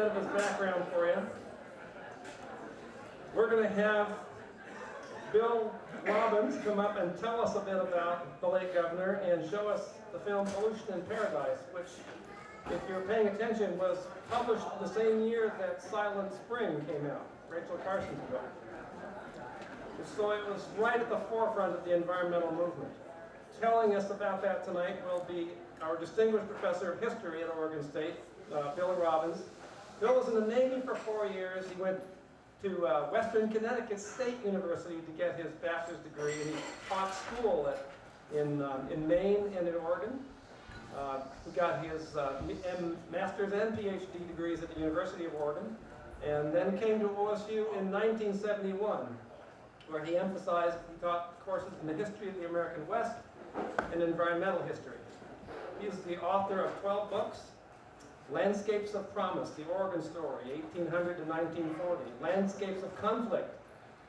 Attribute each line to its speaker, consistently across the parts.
Speaker 1: bit of his background for you. We're going to have Bill Robbins come up and tell us a bit about the late governor and show us the film Pollution in Paradise, which, if you're paying attention, was published the same year that Silent Spring came out, Rachel Carson's book. So it was right at the forefront of the environmental movement. Telling us about that tonight will be our distinguished professor of history at Oregon State, Bill Robbins. Bill was in the Navy for 4 years. He went to Western Connecticut State University to get his bachelor's degree, and he taught school in Maine and in Oregon. He got his master's and PhD degrees at the University of Oregon, and then came to OSU in 1971, where he taught courses in the history of the American West and environmental history. He is the author of 12 books: Landscapes of Promise, The Oregon Story, 1800 to 1940. Landscapes of Conflict,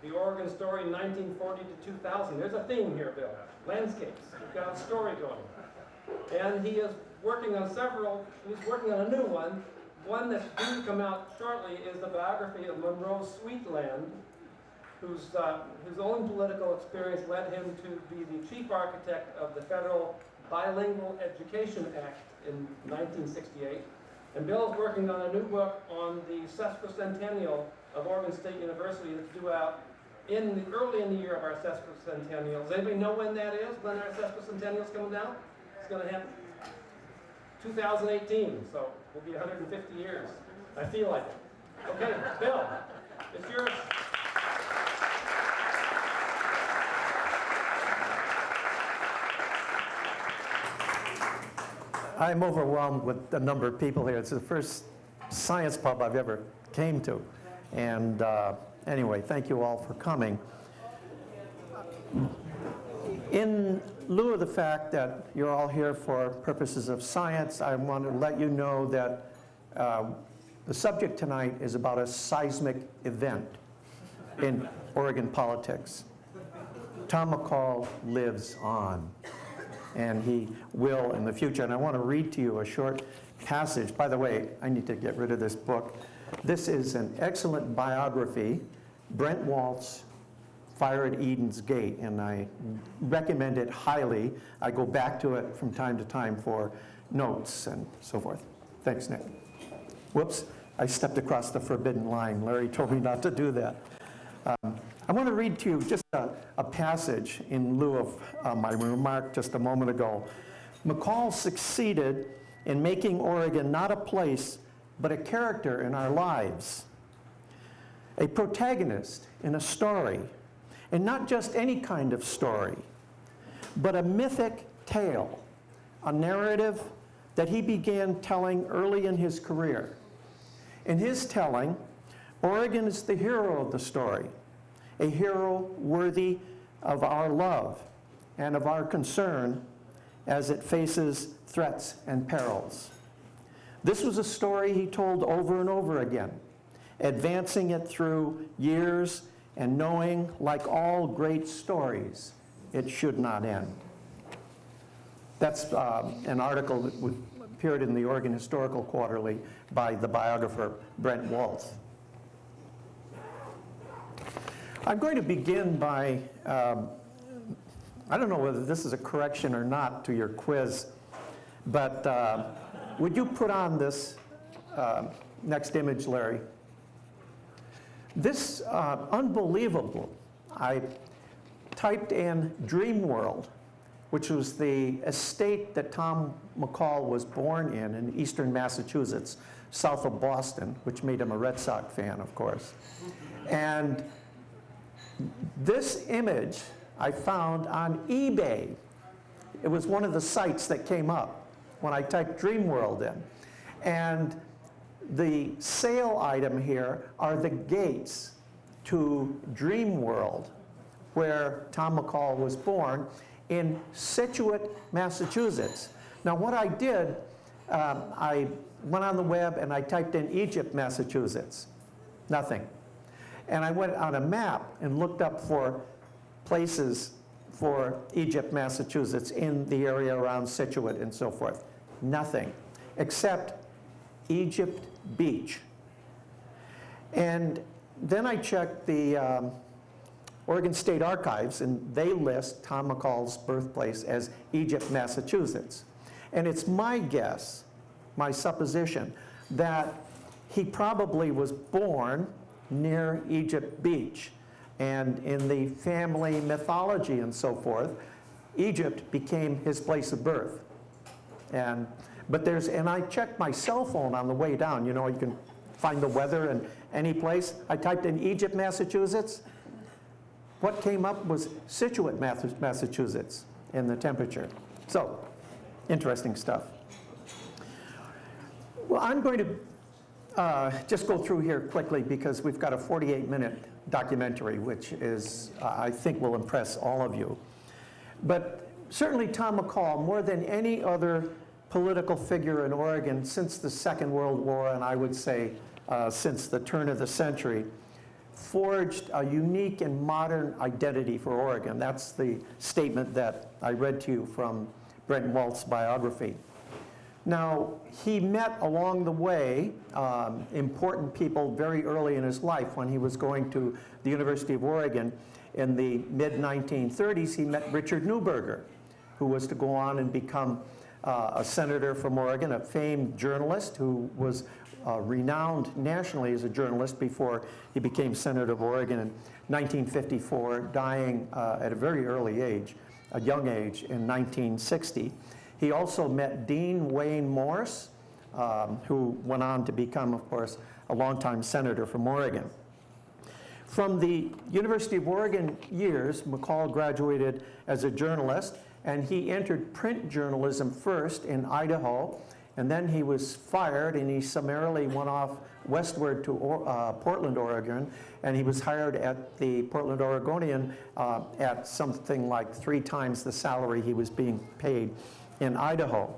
Speaker 1: The Oregon Story, 1940 to 2000. There's a theme here, Bill. Landscapes. You've got a story going. And he is working on he's working on a new one. One that's due to come out shortly is the biography of Monroe Sweetland, whose own political experience led him to be the chief architect of the Federal Bilingual Education Act in 1968. And Bill is working on a new book on the sesquicentennial of Oregon State University that's due out early in the year of our sesquicentennial. Does anybody know when that is, when our sesquicentennial is coming down? It's going to happen 2018, so we'll be 150 years. I feel like it. Okay, Bill, it's yours.
Speaker 2: I'm overwhelmed with the number of people here. It's the first science pub I've ever came to. And anyway, thank you all for coming. In lieu of the fact that you're all here for purposes of science, I want to let you know that the subject tonight is about a seismic event in Oregon politics. Tom McCall lives on, and he will in the future. And I want to read to you a short passage. By the way, I need to get rid of this book. This is an excellent biography, Brent Walt's Fire at Eden's Gate, and I recommend it highly. I go back to it from time to time for notes and so forth. Thanks, Nick. Whoops, I stepped across the forbidden line. Larry told me not to do that. I want to read to you just a passage in lieu of my remark just a moment ago. McCall succeeded in making Oregon not a place, but a character in our lives, a protagonist in a story, and not just any kind of story, but a mythic tale, a narrative that he began telling early in his career. In his telling, Oregon is the hero of the story, a hero worthy of our love and of our concern as it faces threats and perils. This was a story he told over and over again, advancing it through years and knowing, like all great stories, it should not end. That's an article that appeared in the Oregon Historical Quarterly by the biographer Brent Waltz. I'm going to begin by, I don't know whether this is a correction or not to your quiz, but would you put on this next image, Larry? This, unbelievable, I typed in Dream World, which was the estate that Tom McCall was born in eastern Massachusetts, south of Boston, which made him a Red Sox fan, of course. And this image I found on eBay. It was one of the sites that came up when I typed Dream World in. And the sale item here are the gates to Dream World, where Tom McCall was born, in Scituate, Massachusetts. Now what I did, I went on the web and I typed in Egypt, Massachusetts. Nothing. And I went on a map and looked up for places for Egypt, Massachusetts in the area around Scituate and so forth. Nothing, except Egypt Beach, And then I checked the Oregon State Archives, and they list Tom McCall's birthplace as Egypt, Massachusetts. And it's my guess, my supposition, that he probably was born near Egypt Beach. And in the family mythology and so forth, Egypt became his place of birth. And I checked my cell phone on the way down. You know, you can find the weather in any place. I typed in Egypt, Massachusetts. What came up was Scituate, Massachusetts, in the temperature. So, interesting stuff. Well, I'm going to just go through here quickly because we've got a 48-minute documentary, which is, I think, will impress all of you. But certainly Tom McCall, more than any other political figure in Oregon since the Second World War, and I would say since the turn of the century, forged a unique and modern identity for Oregon. That's the statement that I read to you from Brent Walt's biography. Now, he met along the way important people very early in his life. When he was going to the University of Oregon in the mid-1930s, he met Richard Neuberger, who was to go on and become a senator from Oregon, a famed journalist who was renowned nationally as a journalist before he became Senator of Oregon in 1954, dying at a very early age, a young age, in 1960. He also met Dean Wayne Morse, who went on to become, of course, a longtime senator from Oregon. From the University of Oregon years, McCall graduated as a journalist, and he entered print journalism first in Idaho, and then he was fired, and he summarily went off westward to Portland, Oregon, and he was hired at the Portland Oregonian at something like 3 times the salary he was being paid in Idaho.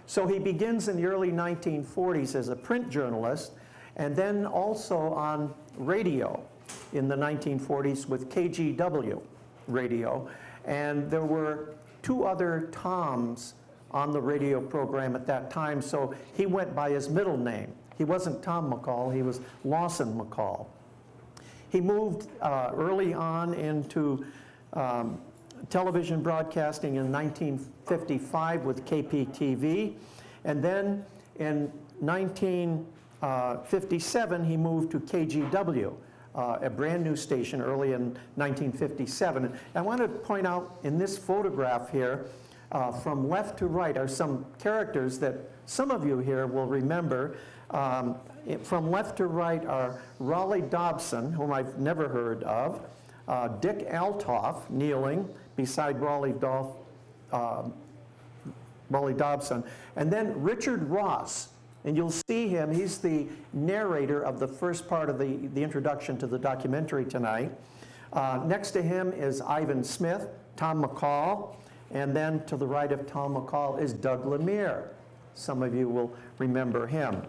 Speaker 2: So he begins in the early 1940s as a print journalist, and then also on radio in the 1940s with KGW radio. And there were 2 other Toms on the radio program at that time, so he went by his middle name. He wasn't Tom McCall, he was Lawson McCall. He moved early on into television broadcasting in 1955 with KPTV, and then in 1957 he moved to KGW, a brand new station early in 1957. And I want to point out in this photograph here, from left to right are some characters that some of you here will remember. From left to right are Raleigh Dobson, whom I've never heard of, Dick Altoff kneeling beside Raleigh Dobson, and then Richard Ross. And you'll see him, he's the narrator of the first part of the introduction to the documentary tonight. Next to him is Ivan Smith, Tom McCall, and then to the right of Tom McCall is Doug Lemire. Some of you will remember him.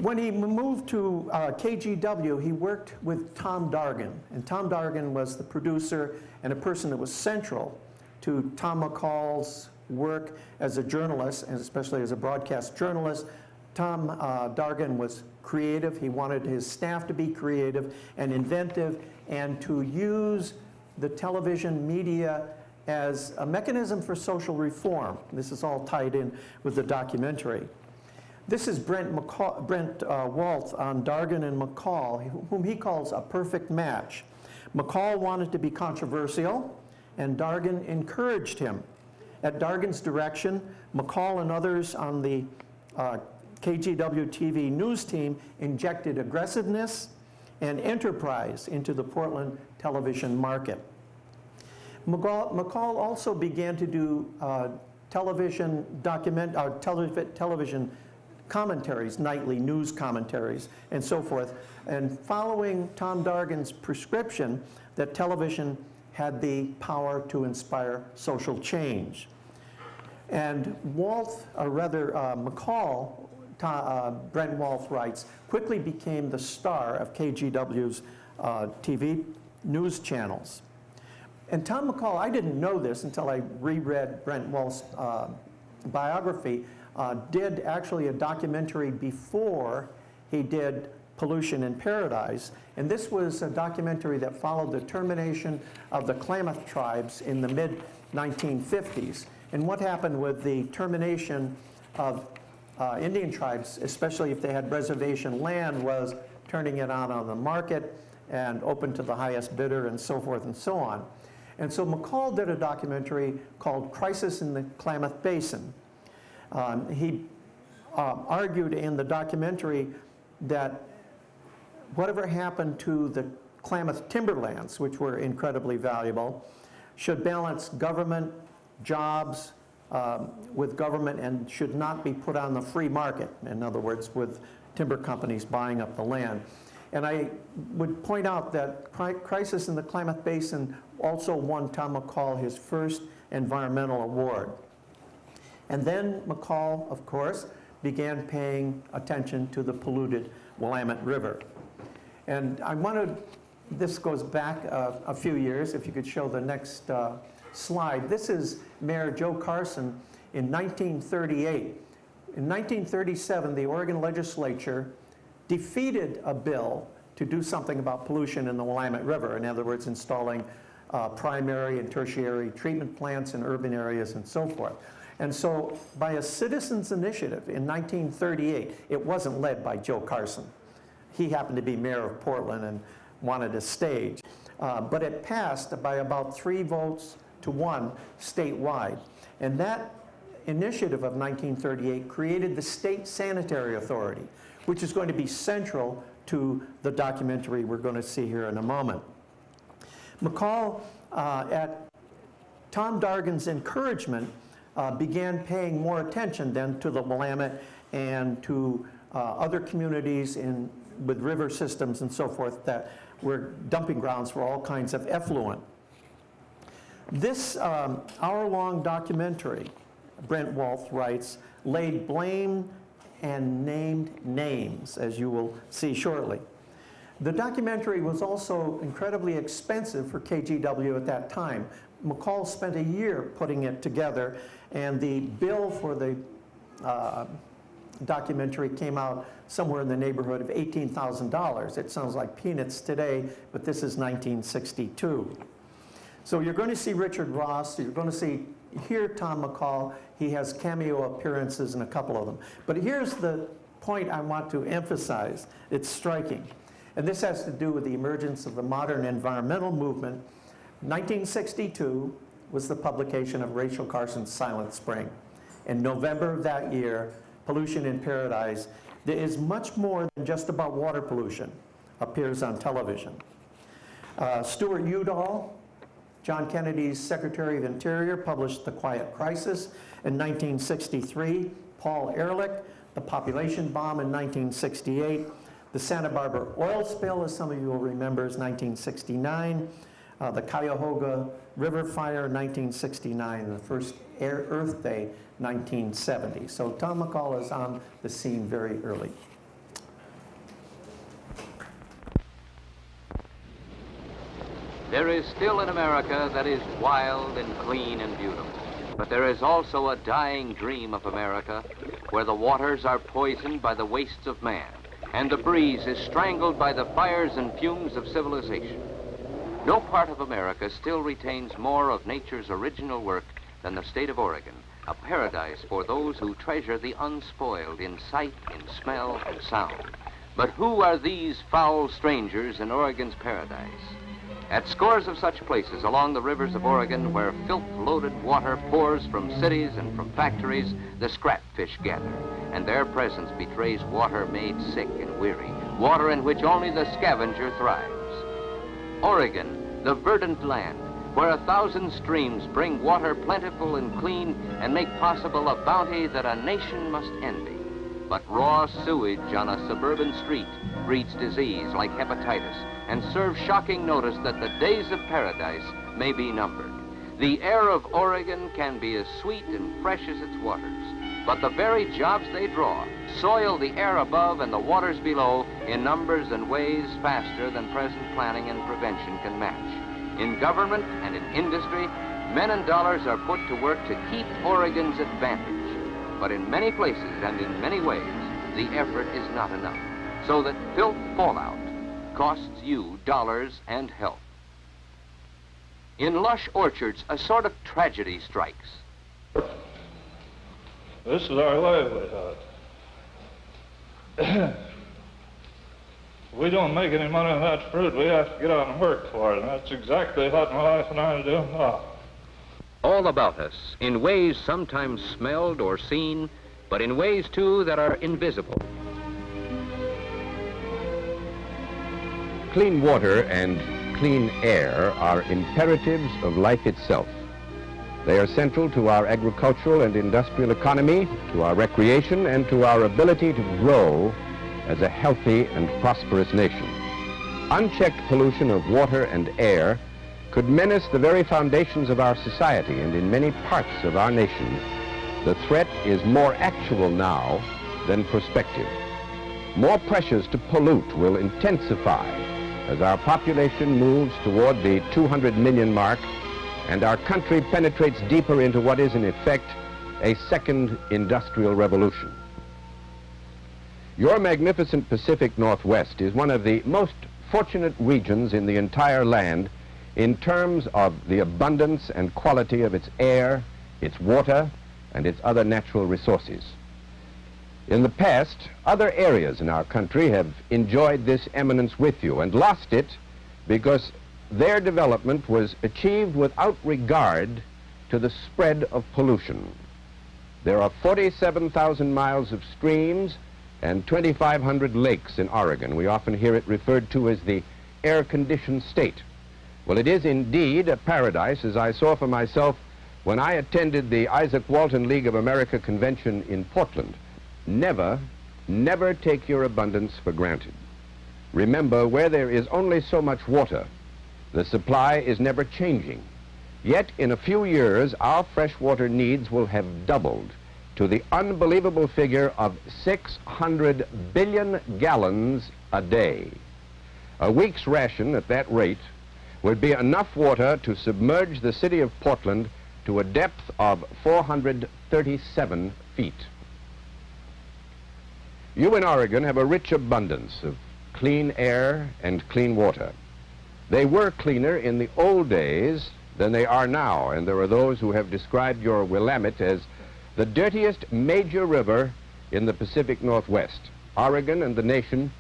Speaker 2: When he moved to KGW, he worked with Tom Dargan, and Tom Dargan was the producer and a person that was central to Tom McCall's work as a journalist, and especially as a broadcast journalist. Tom Dargan was creative. He wanted his staff to be creative and inventive and to use the television media as a mechanism for social reform. This is all tied in with the documentary. This is Brent Waltz on Dargan and McCall, whom he calls a perfect match. McCall wanted to be controversial, and Dargan encouraged him. At Dargan's direction, McCall and others on the KGW-TV news team injected aggressiveness and enterprise into the Portland television market. McCall also began to do television commentaries, nightly news commentaries, and so forth. And following Tom Dargan's prescription that television had the power to inspire social change. And McCall, Brent Waltz writes, quickly became the star of KGW's TV news channels. And Tom McCall, I didn't know this until I reread Brent Waltz's biography, did actually a documentary before he did Pollution in Paradise. And this was a documentary that followed the termination of the Klamath tribes in the mid-1950s. And what happened with the termination of Indian tribes, especially if they had reservation land, was turning it on the market and open to the highest bidder and so forth and so on. And so McCall did a documentary called Crisis in the Klamath Basin. He argued in the documentary that whatever happened to the Klamath timberlands, which were incredibly valuable, should balance government, jobs with government, and should not be put on the free market. In other words, with timber companies buying up the land. And I would point out that Crisis in the Klamath Basin also won Tom McCall his first environmental award. And then McCall, of course, began paying attention to the polluted Willamette River. And I wanted, this goes back a few years, if you could show the next slide. This is Mayor Joe Carson in 1938. In 1937, the Oregon legislature defeated a bill to do something about pollution in the Willamette River. In other words, installing primary and tertiary treatment plants in urban areas and so forth. And so by a citizens' initiative in 1938, it wasn't led by Joe Carson. He happened to be mayor of Portland and wanted a stage. But it passed by about 3 votes to 1 statewide. And that initiative of 1938 created the State Sanitary Authority, which is going to be central to the documentary we're going to see here in a moment. McCall, at Tom Dargan's encouragement, began paying more attention then to the Willamette and to other communities with river systems and so forth that were dumping grounds for all kinds of effluent. This hour-long documentary, Brent Wolf writes, laid blame and named names, as you will see shortly. The documentary was also incredibly expensive for KGW at that time. McCall spent a year putting it together, and the bill for the documentary came out somewhere in the neighborhood of $18,000. It sounds like peanuts today, but this is 1962. So you're going to see Richard Ross, you're going to hear Tom McCall. He has cameo appearances in a couple of them. But here's the point I want to emphasize. It's striking. And this has to do with the emergence of the modern environmental movement. 1962 was the publication of Rachel Carson's Silent Spring. In November of that year, Pollution in Paradise, there is much more than just about water pollution, appears on television. Stuart Udall, John Kennedy's Secretary of Interior, published The Quiet Crisis in 1963. Paul Ehrlich, The Population Bomb in 1968. The Santa Barbara oil spill, as some of you will remember, is 1969. The Cuyahoga River Fire, 1969. And the first Earth Day, 1970. So Tom McCall is on the scene very early.
Speaker 3: There is still an America that is wild and clean and beautiful. But there is also a dying dream of America where the waters are poisoned by the wastes of man and the breeze is strangled by the fires and fumes of civilization. No part of America still retains more of nature's original work than the state of Oregon, a paradise for those who treasure the unspoiled in sight, in smell, and sound. But who are these foul strangers in Oregon's paradise? At scores of such places along the rivers of Oregon where filth-loaded water pours from cities and from factories, the scrap fish gather, and their presence betrays water made sick and weary, water in which only the scavenger thrives. Oregon, the verdant land, where 1,000 streams bring water plentiful and clean and make possible a bounty that a nation must envy. But raw sewage on a suburban street breeds disease like hepatitis and serves shocking notice that the days of paradise may be numbered. The air of Oregon can be as sweet and fresh as its waters, but the very jobs they draw soil the air above and the waters below in numbers and ways faster than present planning and prevention can match. In government and in industry, men and dollars are put to work to keep Oregon's advantage. But in many places and in many ways, the effort is not enough. so that filth fallout costs you dollars and health. In lush orchards, a sort of tragedy strikes.
Speaker 4: This is our livelihood. We don't make any money on that fruit. We have to get out and work for it, and that's exactly what my wife and I are doing now.
Speaker 3: All about us, in ways sometimes smelled or seen, but in ways, too, that are invisible.
Speaker 5: Clean water and clean air are imperatives of life itself. They are central to our agricultural and industrial economy, to our recreation, and to our ability to grow as a healthy and prosperous nation. Unchecked pollution of water and air could menace the very foundations of our society, and in many parts of our nation, the threat is more actual now than prospective. More pressures to pollute will intensify as our population moves toward the 200 million mark and our country penetrates deeper into what is in effect a second industrial revolution. Your magnificent Pacific Northwest is one of the most fortunate regions in the entire land in terms of the abundance and quality of its air, its water, and its other natural resources. In the past, other areas in our country have enjoyed this eminence with you and lost it because their development was achieved without regard to the spread of pollution. There are 47,000 miles of streams and 2,500 lakes in Oregon. We often hear it referred to as the air-conditioned state. Well, it is indeed a paradise, as I saw for myself when I attended the Isaac Walton League of America convention in Portland. Never, never take your abundance for granted. Remember, where there is only so much water, the supply is never changing. Yet, in a few years, our freshwater needs will have doubled to the unbelievable figure of 600 billion gallons a day. A week's ration at that rate would be enough water to submerge the city of Portland to a depth of 437 feet. You in Oregon have a rich abundance of clean air and clean water. They were cleaner in the old days than they are now, and there are those who have described your Willamette as the dirtiest major river in the Pacific Northwest. Oregon and the nation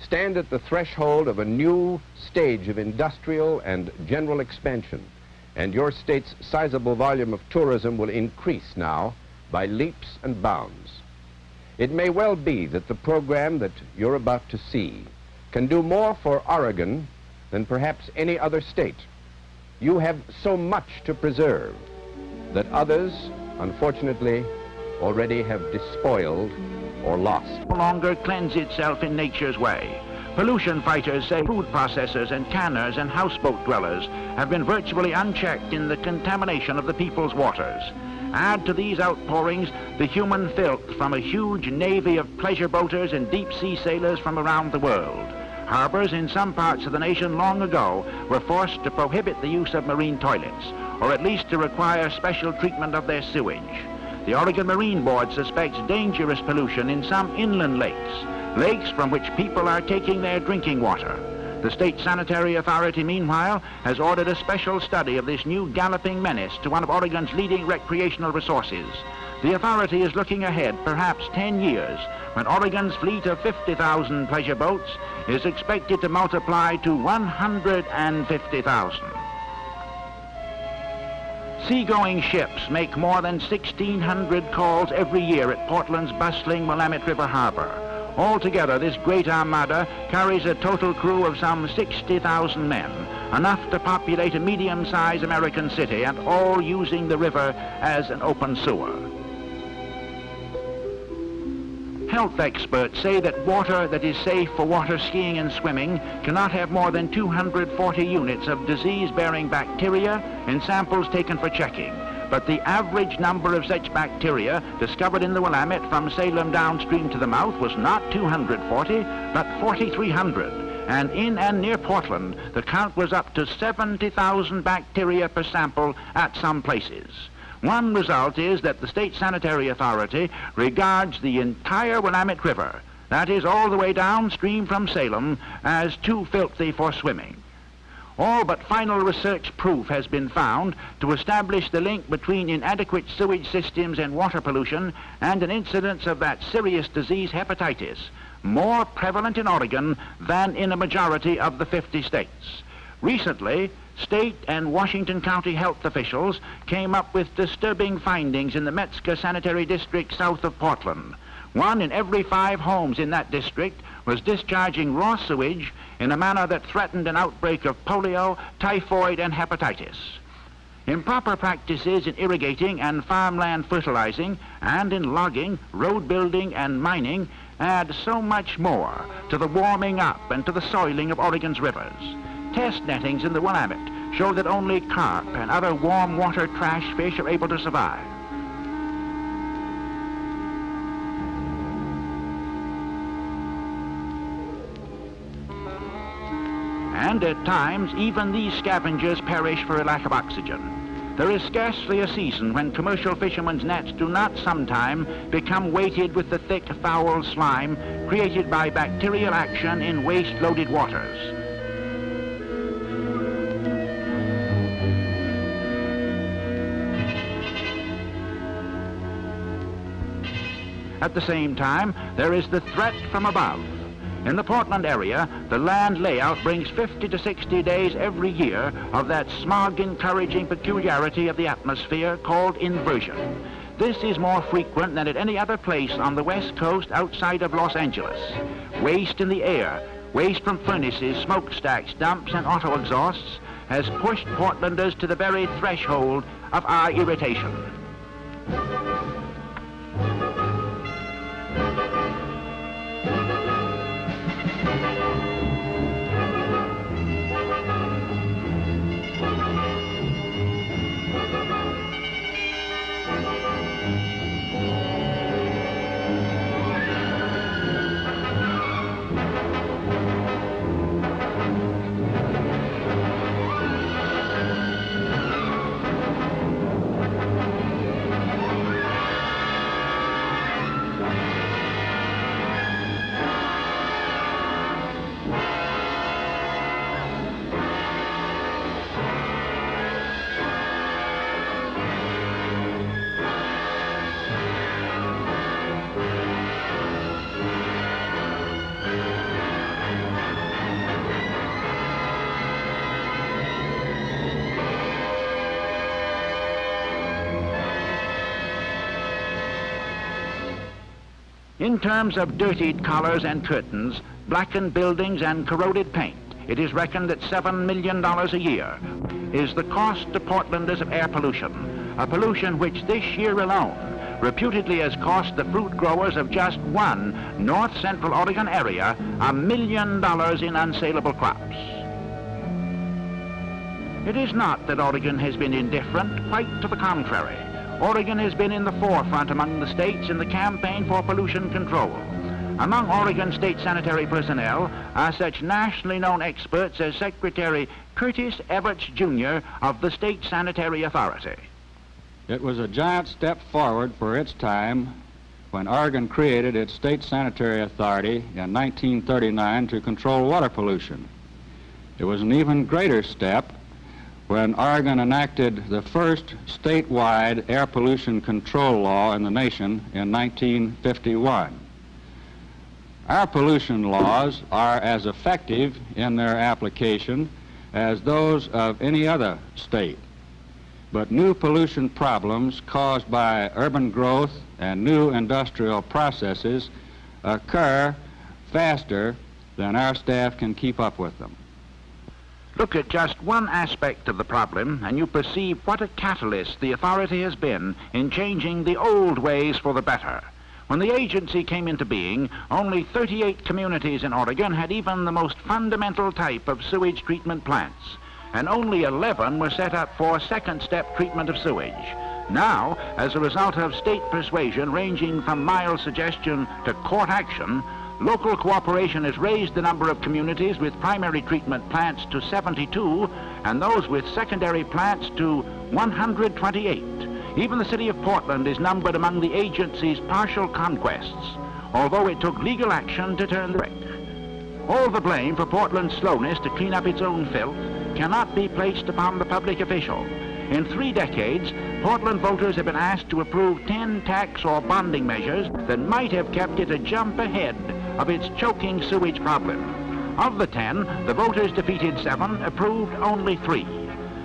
Speaker 5: stand at the threshold of a new stage of industrial and general expansion, and your state's sizable volume of tourism will increase now by leaps and bounds. It may well be that the program that you're about to see can do more for Oregon than perhaps any other state. You have so much to preserve that others, unfortunately, already have despoiled or lost.
Speaker 6: No longer cleanse itself in nature's way. Pollution fighters say food processors and canners and houseboat dwellers have been virtually unchecked in the contamination of the people's waters. Add to these outpourings the human filth from a huge navy of pleasure boaters and deep-sea sailors from around the world. Harbors in some parts of the nation long ago were forced to prohibit the use of marine toilets, or at least to require special treatment of their sewage. The Oregon Marine Board suspects dangerous pollution in some inland lakes from which people are taking their drinking water. The State Sanitary Authority, meanwhile, has ordered a special study of this new galloping menace to one of Oregon's leading recreational resources. The authority is looking ahead, perhaps 10 years, when Oregon's fleet of 50,000 pleasure boats is expected to multiply to 150,000. Seagoing ships make more than 1,600 calls every year at Portland's bustling Willamette River Harbor. Altogether, this great armada carries a total crew of some 60,000 men, enough to populate a medium-sized American city, and all using the river as an open sewer. Health experts say that water that is safe for water skiing and swimming cannot have more than 240 units of disease-bearing bacteria in samples taken for checking. But the average number of such bacteria discovered in the Willamette from Salem downstream to the mouth was not 240, but 4,300. And in and near Portland, the count was up to 70,000 bacteria per sample at some places. One result is that the State Sanitary Authority regards the entire Willamette River, that is all the way downstream from Salem, as too filthy for swimming. All but final research proof has been found to establish the link between inadequate sewage systems and water pollution and an incidence of that serious disease, hepatitis, more prevalent in Oregon than in a majority of the 50 states. Recently, state and Washington County health officials came up with disturbing findings in the Metzger Sanitary District south of Portland. 1 in every 5 homes in that district was discharging raw sewage in a manner that threatened an outbreak of polio, typhoid, and hepatitis. Improper practices in irrigating and farmland fertilizing and in logging, road building, and mining add so much more to the warming up and to the soiling of Oregon's rivers. Test nettings in the Willamette show that only carp and other warm water trash fish are able to survive. And at times, even these scavengers perish for a lack of oxygen. There is scarcely a season when commercial fishermen's nets do not sometime become weighted with the thick, foul slime created by bacterial action in waste-loaded waters. At the same time, there is the threat from above. In the Portland area, the land layout brings 50 to 60 days every year of that smog-encouraging peculiarity of the atmosphere called inversion. This is more frequent than at any other place on the west coast outside of Los Angeles. Waste in the air, waste from furnaces, smokestacks, dumps, and auto exhausts has pushed Portlanders to the very threshold of our irritation. In terms of dirtied collars and curtains, blackened buildings and corroded paint, it is reckoned that $7 million a year is the cost to Portlanders of air pollution, a pollution which this year alone reputedly has cost the fruit growers of just one north central Oregon area $1 million in unsaleable crops. It is not that Oregon has been indifferent, quite to the contrary. Oregon has been in the forefront among the states in the campaign for pollution control. Among Oregon state sanitary personnel are such nationally known experts as Secretary Curtis Evarts, Jr. of the State Sanitary Authority.
Speaker 7: It was a giant step forward for its time when Oregon created its State Sanitary Authority in 1939 to control water pollution. It was an even greater step when Oregon enacted the first statewide air pollution control law in the nation in 1951. Our pollution laws are as effective in their application as those of any other state. But new pollution problems caused by urban growth and new industrial processes occur faster than our staff can keep up with them.
Speaker 6: Look at just one aspect of the problem, and you perceive what a catalyst the authority has been in changing the old ways for the better. When the agency came into being, only 38 communities in Oregon had even the most fundamental type of sewage treatment plants, and only 11 were set up for second-step treatment of sewage. Now, as a result of state persuasion ranging from mild suggestion to court action, local cooperation has raised the number of communities with primary treatment plants to 72 and those with secondary plants to 128. Even the city of Portland is numbered among the agency's partial conquests. although it took legal action to turn the wreck. All the blame for Portland's slowness to clean up its own filth cannot be placed upon the public official. In 3 decades, Portland voters have been asked to approve 10 tax or bonding measures that might have kept it a jump ahead of its choking sewage problem. Of the 10, the voters defeated 7, approved only 3.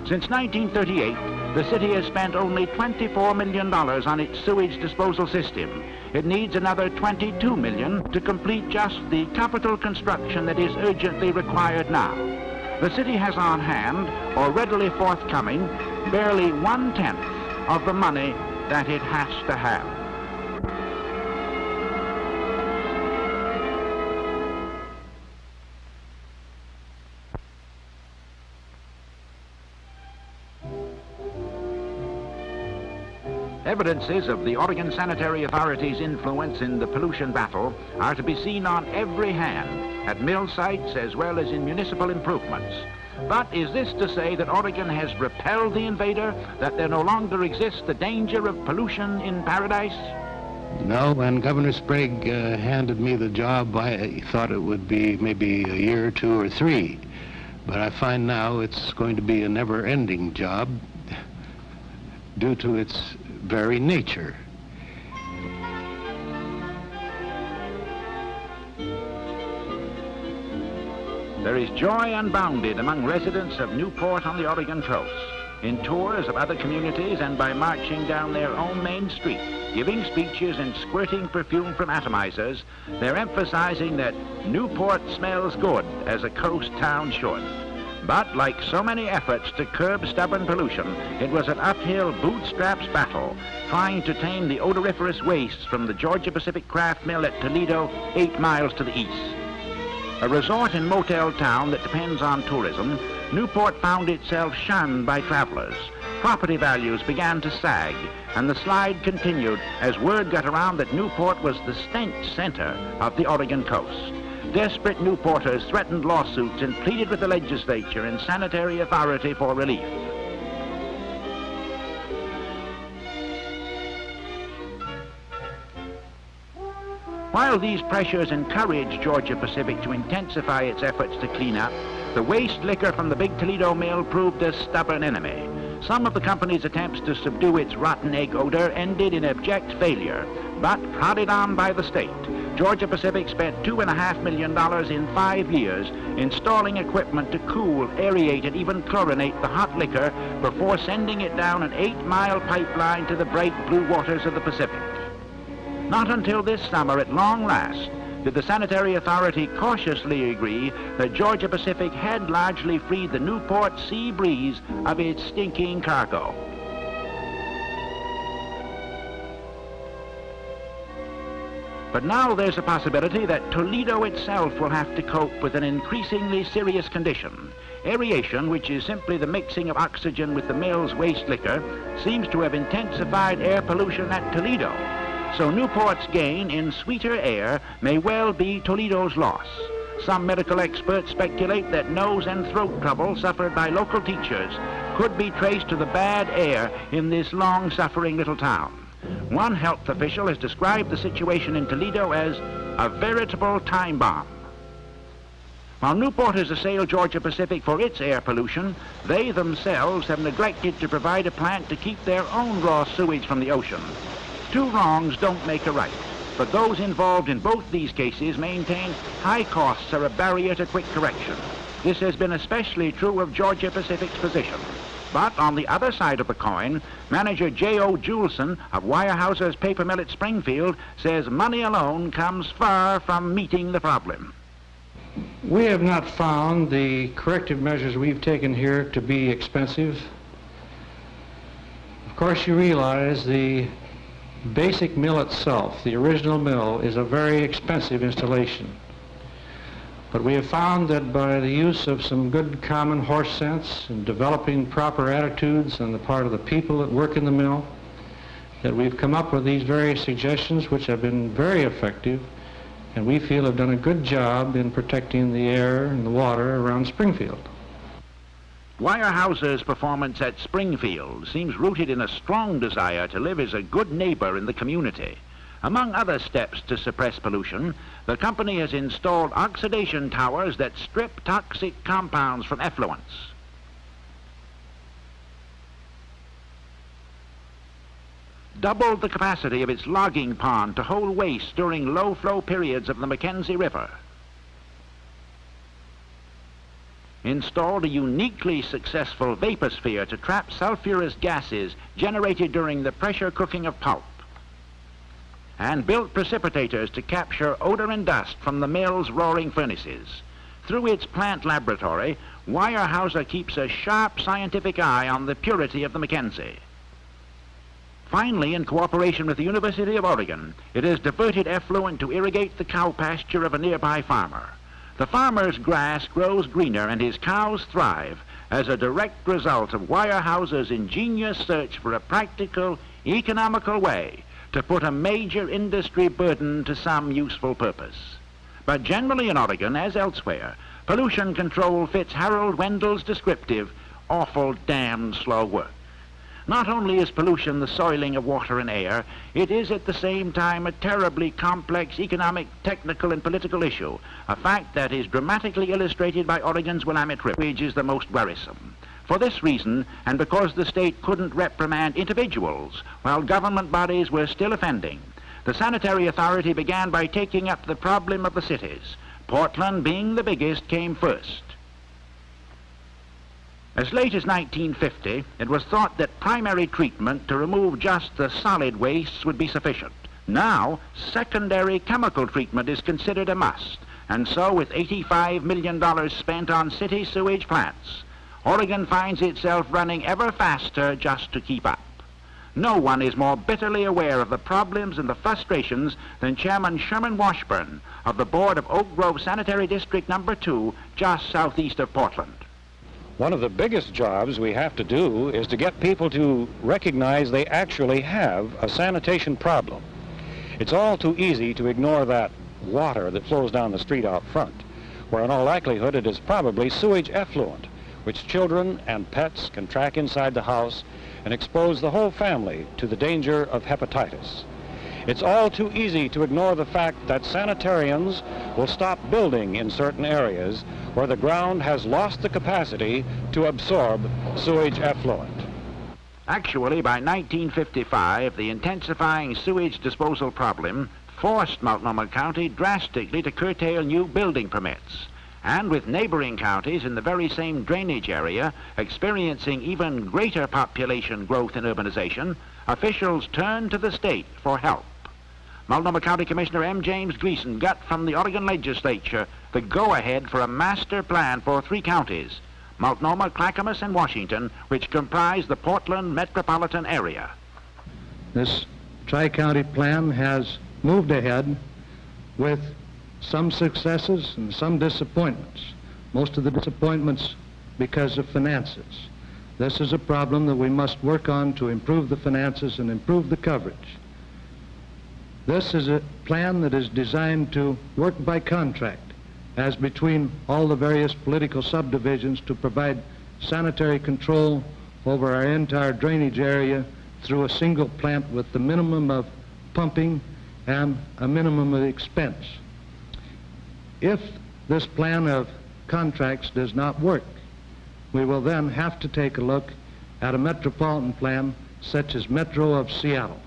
Speaker 6: Since 1938, the city has spent only $24 million on its sewage disposal system. It needs another $22 million to complete just the capital construction that is urgently required now. The city has on hand, or readily forthcoming, barely 1/10 of the money that it has to have. Evidences of the Oregon Sanitary Authority's influence in the pollution battle are to be seen on every hand, at mill sites as well as in municipal improvements. But is this to say that Oregon has repelled the invader, that there no longer exists the danger of pollution in paradise?
Speaker 8: No, when Governor Sprague handed me the job, I thought it would be maybe a year or 2 or 3. But I find now it's going to be a never-ending job due to its very nature.
Speaker 6: There is joy unbounded among residents of Newport on the Oregon coast, in tours of other communities and by marching down their own main street, giving speeches and squirting perfume from atomizers. They're emphasizing that Newport smells good, as a coast town should. But like so many efforts to curb stubborn pollution, it was an uphill bootstraps battle, trying to tame the odoriferous wastes from the Georgia-Pacific craft mill at Toledo, 8 miles to the east. A resort and motel town that depends on tourism, Newport found itself shunned by travelers. Property values began to sag, and the slide continued as word got around that Newport was the stench center of the Oregon coast. Desperate Newporters threatened lawsuits and pleaded with the legislature and sanitary authority for relief. While these pressures encouraged Georgia-Pacific to intensify its efforts to clean up, the waste liquor from the big Toledo mill proved a stubborn enemy. Some of the company's attempts to subdue its rotten egg odor ended in abject failure, but prodded on by the state, Georgia-Pacific spent $2.5 million in 5 years installing equipment to cool, aerate, and even chlorinate the hot liquor before sending it down an 8-mile pipeline to the bright blue waters of the Pacific. Not until this summer, at long last, did the Sanitary Authority cautiously agree that Georgia-Pacific had largely freed the Newport sea breeze of its stinking cargo. But now there's a possibility that Toledo itself will have to cope with an increasingly serious condition. Aeration, which is simply the mixing of oxygen with the mill's waste liquor, seems to have intensified air pollution at Toledo. So Newport's gain in sweeter air may well be Toledo's loss. Some medical experts speculate that nose and throat trouble suffered by local teachers could be traced to the bad air in this long-suffering little town. One health official has described the situation in Toledo as a veritable time bomb. While Newport has assailed Georgia-Pacific for its air pollution, they themselves have neglected to provide a plant to keep their own raw sewage from the ocean. 2 wrongs don't make a right, but those involved in both these cases maintain high costs are a barrier to quick correction. This has been especially true of Georgia-Pacific's position. But on the other side of the coin, manager J.O. Juleson of Weyerhaeuser's paper mill at Springfield says money alone comes far from meeting the problem.
Speaker 9: We have not found the corrective measures we've taken here to be expensive. Of course, you realize the basic mill itself, the original mill, is a very expensive installation. But we have found that by the use of some good common horse sense and developing proper attitudes on the part of the people that work in the mill, that we've come up with these various suggestions which have been very effective and we feel have done a good job in protecting the air and the water around Springfield.
Speaker 6: Weyerhaeuser's performance at Springfield seems rooted in a strong desire to live as a good neighbor in the community. Among other steps to suppress pollution, the company has installed oxidation towers that strip toxic compounds from effluents. Doubled the capacity of its logging pond to hold waste during low-flow periods of the Mackenzie River. Installed a uniquely successful vapor sphere to trap sulfurous gases generated during the pressure cooking of pulp. And built precipitators to capture odor and dust from the mill's roaring furnaces. Through its plant laboratory, Weyerhaeuser keeps a sharp scientific eye on the purity of the Mackenzie. Finally, in cooperation with the University of Oregon, it has diverted effluent to irrigate the cow pasture of a nearby farmer. The farmer's grass grows greener and his cows thrive as a direct result of Weyerhaeuser's ingenious search for a practical, economical way to put a major industry burden to some useful purpose. But generally in Oregon, as elsewhere, pollution control fits Harold Wendell's descriptive, awful damned slow work. Not only is pollution the soiling of water and air, it is at the same time a terribly complex economic, technical, and political issue, a fact that is dramatically illustrated by Oregon's Willamette River, which is the most worrisome. For this reason, and because the state couldn't reprimand individuals while government bodies were still offending, the sanitary authority began by taking up the problem of the cities. Portland, being the biggest, came first. As late as 1950, it was thought that primary treatment to remove just the solid wastes would be sufficient. Now, secondary chemical treatment is considered a must, and so with $85 million spent on city sewage plants, Oregon finds itself running ever faster just to keep up. No one is more bitterly aware of the problems and the frustrations than Chairman Sherman Washburn of the board of Oak Grove Sanitary District No. 2, just southeast of Portland.
Speaker 10: One of the biggest jobs we have to do is to get people to recognize they actually have a sanitation problem. It's all too easy to ignore that water that flows down the street out front, where in all likelihood it is probably sewage effluent, which children and pets can track inside the house and expose the whole family to the danger of hepatitis. It's all too easy to ignore the fact that sanitarians will stop building in certain areas where the ground has lost the capacity to absorb sewage effluent.
Speaker 6: Actually, by 1955, the intensifying sewage disposal problem forced Multnomah County drastically to curtail new building permits. And with neighboring counties in the very same drainage area experiencing even greater population growth and urbanization, officials turned to the state for help. Multnomah County Commissioner M. James Gleason got from the Oregon legislature the go-ahead for a master plan for 3 counties, Multnomah, Clackamas, and Washington, which comprise the Portland metropolitan area.
Speaker 9: This tri-county plan has moved ahead with some successes and some disappointments. Most of the disappointments because of finances. This is a problem that we must work on to improve the finances and improve the coverage. This is a plan that is designed to work by contract, as between all the various political subdivisions, to provide sanitary control over our entire drainage area through a single plant with the minimum of pumping and a minimum of expense. If this plan of contracts does not work, we will then have to take a look at a metropolitan plan such as Metro of Seattle.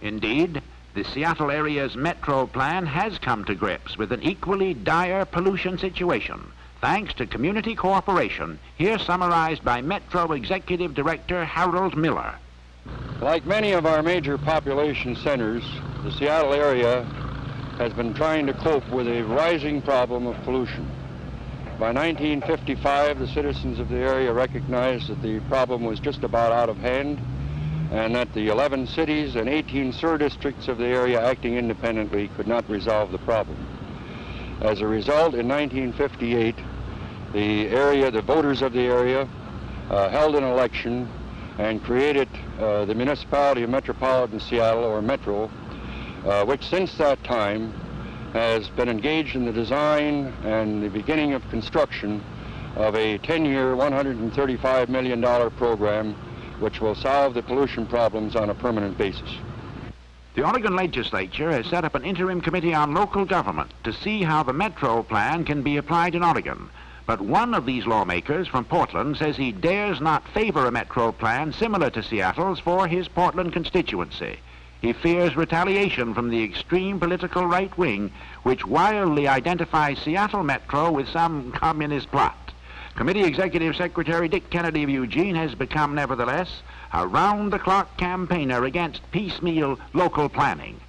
Speaker 6: Indeed, the Seattle area's metro plan has come to grips with an equally dire pollution situation, thanks to community cooperation, here summarized by Metro Executive Director Harold Miller.
Speaker 11: Like many of our major population centers, the Seattle area has been trying to cope with a rising problem of pollution. By 1955, the citizens of the area recognized that the problem was just about out of hand, and that the 11 cities and 18 sur-districts of the area acting independently could not resolve the problem. As a result, in 1958, the voters of the area held an election and created the municipality of Metropolitan Seattle, or Metro, which since that time has been engaged in the design and the beginning of construction of a 10-year, $135 million program which will solve the pollution problems on a permanent basis.
Speaker 6: The Oregon legislature has set up an interim committee on local government to see how the Metro plan can be applied in Oregon. But one of these lawmakers from Portland says he dares not favor a Metro plan similar to Seattle's for his Portland constituency. He fears retaliation from the extreme political right wing, which wildly identifies Seattle Metro with some communist plot. Committee Executive Secretary Dick Kennedy of Eugene has become, nevertheless, a round-the-clock campaigner against piecemeal local planning.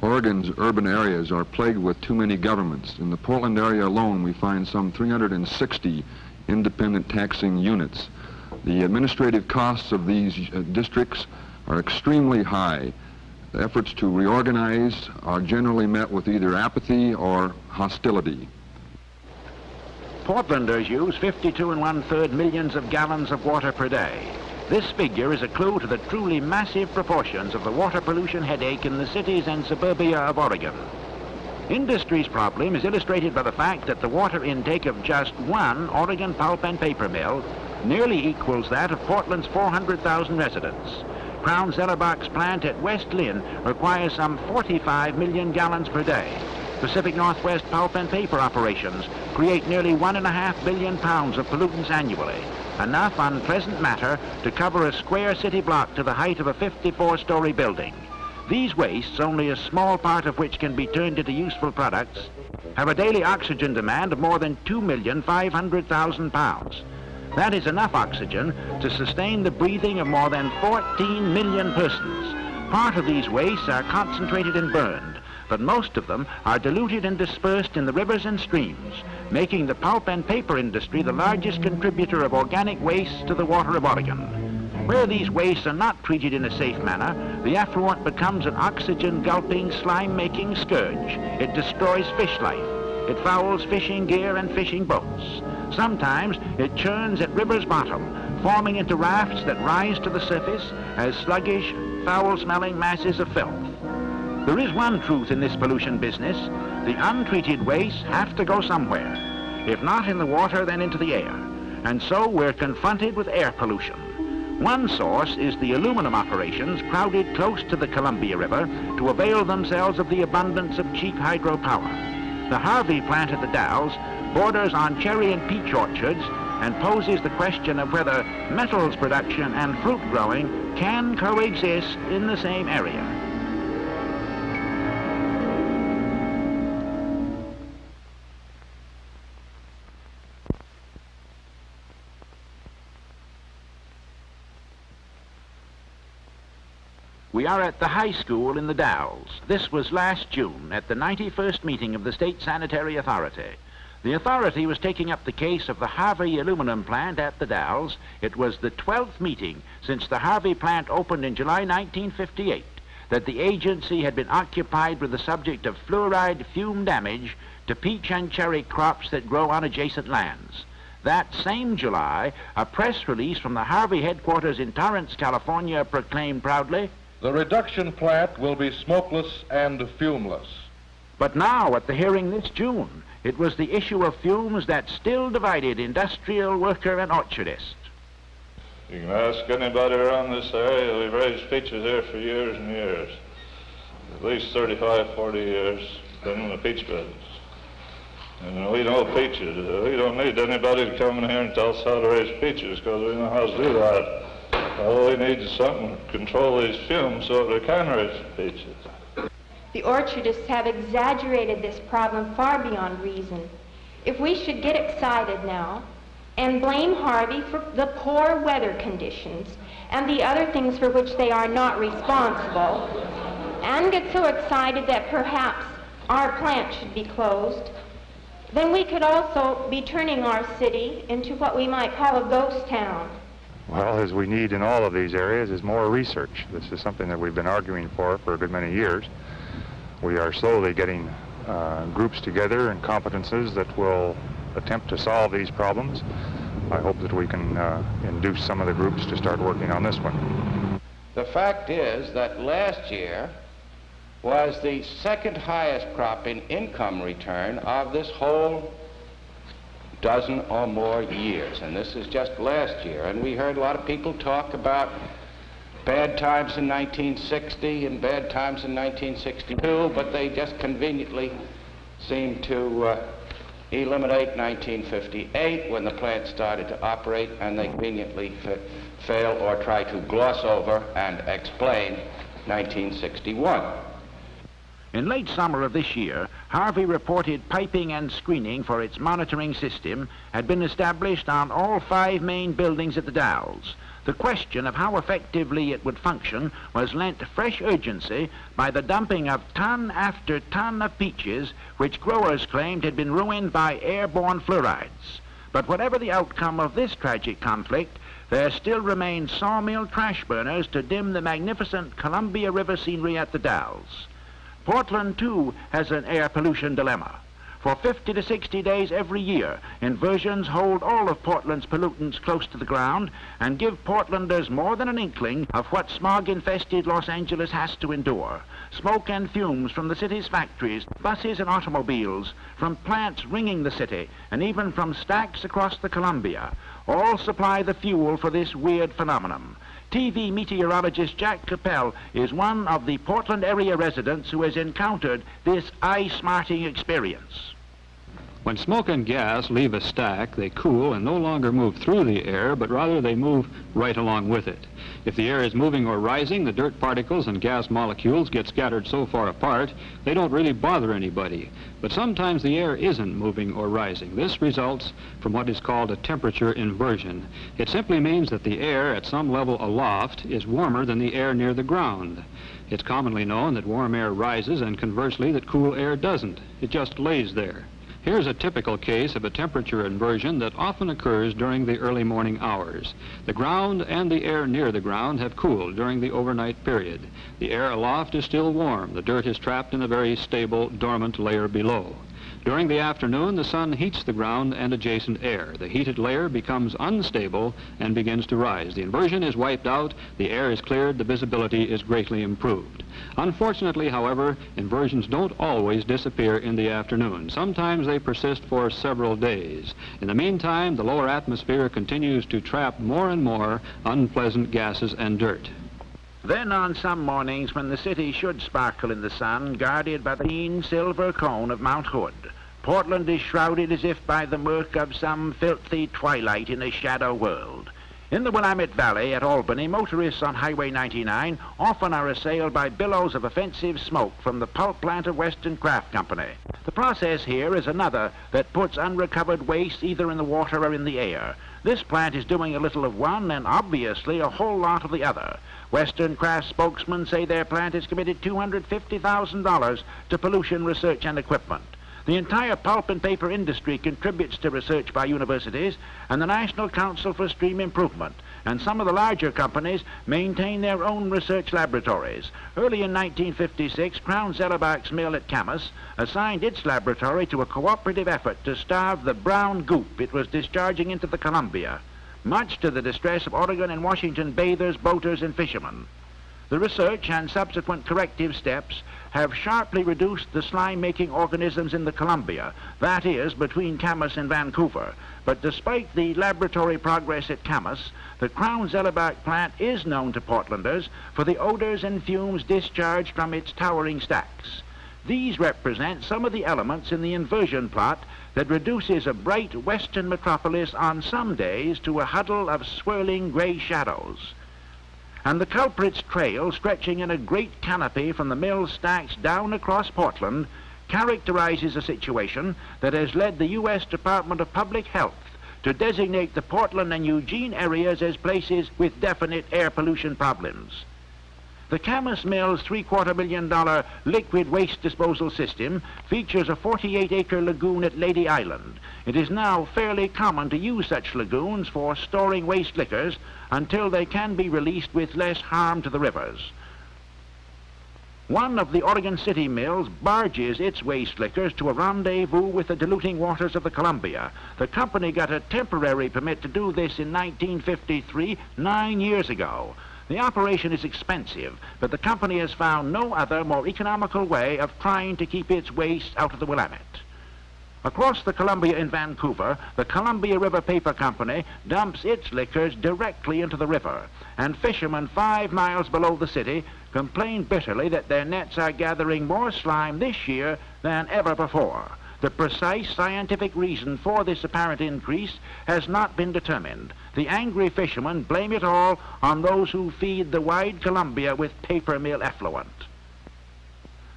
Speaker 12: Oregon's urban areas are plagued with too many governments. In the Portland area alone, we find some 360 independent taxing units. The administrative costs of these districts are extremely high. The efforts to reorganize are generally met with either apathy or hostility.
Speaker 6: Portlanders use 52 1/3 millions of gallons of water per day. This figure is a clue to the truly massive proportions of the water pollution headache in the cities and suburbia of Oregon. Industry's problem is illustrated by the fact that the water intake of just one Oregon pulp and paper mill nearly equals that of Portland's 400,000 residents. Crown Zellerbach's plant at West Lynn requires some 45 million gallons per day. Pacific Northwest pulp and paper operations create nearly 1.5 billion pounds of pollutants annually, enough unpleasant matter to cover a square city block to the height of a 54-story building. These wastes, only a small part of which can be turned into useful products, have a daily oxygen demand of more than 2,500,000 pounds. That is enough oxygen to sustain the breathing of more than 14 million persons. Part of these wastes are concentrated and burned, but most of them are diluted and dispersed in the rivers and streams, making the pulp and paper industry the largest contributor of organic wastes to the water of Oregon. Where these wastes are not treated in a safe manner, the effluent becomes an oxygen-gulping, slime-making scourge. It destroys fish life. It fouls fishing gear and fishing boats. Sometimes it churns at river's bottom, forming into rafts that rise to the surface as sluggish, foul-smelling masses of filth. There is one truth in this pollution business. The untreated wastes have to go somewhere. If not in the water, then into the air. And so we're confronted with air pollution. One source is the aluminum operations crowded close to the Columbia River to avail themselves of the abundance of cheap hydropower. The Harvey plant at the Dalles borders on cherry and peach orchards and poses the question of whether metals production and fruit growing can coexist in the same area. We are at the high school in the Dalles. This was last June at the 91st meeting of the State Sanitary Authority. The authority was taking up the case of the Harvey aluminum plant at the Dalles. It was the 12th meeting since the Harvey plant opened in July 1958 that the agency had been occupied with the subject of fluoride fume damage to peach and cherry crops that grow on adjacent lands. That same July, a press release from the Harvey headquarters in Torrance, California proclaimed proudly,
Speaker 13: "The reduction plant will be smokeless and fumeless."
Speaker 6: But now, at the hearing this June, it was the issue of fumes that still divided industrial worker and orchardist.
Speaker 4: You can ask anybody around this area. We've raised peaches here for years and years. At least 35, 40 years, been in the peach business. And we know peaches. We don't need anybody to come in here and tell us how to raise peaches, because we know how to do that. All we need is something to control these fumes so that they can raise peaches.
Speaker 14: The orchardists have exaggerated this problem far beyond reason. If we should get excited now and blame Harvey for the poor weather conditions and the other things for which they are not responsible, and get so excited that perhaps our plant should be closed, then we could also be turning our city into what we might call a ghost town.
Speaker 15: Well, as we need in all of these areas is more research. This is something that we've been arguing for a good many years. We are slowly getting groups together and competences that will attempt to solve these problems. I hope that we can induce some of the groups to start working on this one.
Speaker 16: The fact is that last year was the second highest crop in income return of this whole dozen or more years, and this is just last year. And we heard a lot of people talk about bad times in 1960 and bad times in 1962, but they just conveniently seemed to eliminate 1958 when the plant started to operate, and they conveniently fail or try to gloss over and explain 1961.
Speaker 6: In late summer of this year, Harvey reported piping and screening for its monitoring system had been established on all 5 main buildings at the Dalles. The question of how effectively it would function was lent fresh urgency by the dumping of ton after ton of peaches, which growers claimed had been ruined by airborne fluorides. But whatever the outcome of this tragic conflict, there still remained sawmill trash burners to dim the magnificent Columbia River scenery at the Dalles. Portland, too, has an air pollution dilemma. For 50 to 60 days every year, inversions hold all of Portland's pollutants close to the ground and give Portlanders more than an inkling of what smog-infested Los Angeles has to endure. Smoke and fumes from the city's factories, buses and automobiles, from plants ringing the city, and even from stacks across the Columbia, all supply the fuel for this weird phenomenon. TV meteorologist Jack Capel is one of the Portland area residents who has encountered this eye-smarting experience.
Speaker 7: When smoke and gas leave a stack, they cool and no longer move through the air, but rather they move right along with it. If the air is moving or rising, the dirt particles and gas molecules get scattered so far apart, they don't really bother anybody. But sometimes the air isn't moving or rising. This results from what is called a temperature inversion. It simply means that the air at some level aloft is warmer than the air near the ground. It's commonly known that warm air rises and conversely that cool air doesn't. It just lays there. Here's a typical case of a temperature inversion that often occurs during the early morning hours. The ground and the air near the ground have cooled during the overnight period. The air aloft is still warm. The dirt is trapped in a very stable, dormant layer below. During the afternoon, the sun heats the ground and adjacent air. The heated layer becomes unstable and begins to rise. The inversion is wiped out, the air is cleared, the visibility is greatly improved. Unfortunately, however, inversions don't always disappear in the afternoon. Sometimes they persist for several days. In the meantime, the lower atmosphere continues to trap more and more unpleasant gases and dirt.
Speaker 6: Then on some mornings when the city should sparkle in the sun, guarded by the keen silver cone of Mount Hood, Portland is shrouded as if by the murk of some filthy twilight in a shadow world. In the Willamette Valley at Albany, motorists on Highway 99 often are assailed by billows of offensive smoke from the pulp plant of Western Kraft Company. The process here is another that puts unrecovered waste either in the water or in the air. This plant is doing a little of one and obviously a whole lot of the other. Western Kraft spokesmen say their plant has committed $250,000 to pollution research and equipment. The entire pulp and paper industry contributes to research by universities and the National Council for Stream Improvement, and some of the larger companies maintain their own research laboratories. Early in 1956, Crown Zellerbach's mill at Camas assigned its laboratory to a cooperative effort to starve the brown goop it was discharging into the Columbia, much to the distress of Oregon and Washington bathers, boaters, and fishermen. The research and subsequent corrective steps have sharply reduced the slime-making organisms in the Columbia, that is, between Camas and Vancouver. But despite the laboratory progress at Camas, the Crown Zellerbach plant is known to Portlanders for the odors and fumes discharged from its towering stacks. These represent some of the elements in the inversion plot that reduces a bright western metropolis on some days to a huddle of swirling gray shadows. And the culprit's trail, stretching in a great canopy from the mill stacks down across Portland, characterizes a situation that has led the U.S. Department of Public Health to designate the Portland and Eugene areas as places with definite air pollution problems. The Camas Mill's $750,000 liquid waste disposal system features a 48-acre lagoon at Lady Island. It is now fairly common to use such lagoons for storing waste liquors until they can be released with less harm to the rivers. One of the Oregon City mills barges its waste liquors to a rendezvous with the diluting waters of the Columbia. The company got a temporary permit to do this in 1953, 9 years ago. The operation is expensive, but the company has found no other more economical way of trying to keep its waste out of the Willamette. Across the Columbia in Vancouver, the Columbia River Paper Company dumps its liquors directly into the river, and fishermen 5 miles below the city complain bitterly that their nets are gathering more slime this year than ever before. The precise scientific reason for this apparent increase has not been determined. The angry fishermen blame it all on those who feed the wide Columbia with paper mill effluent.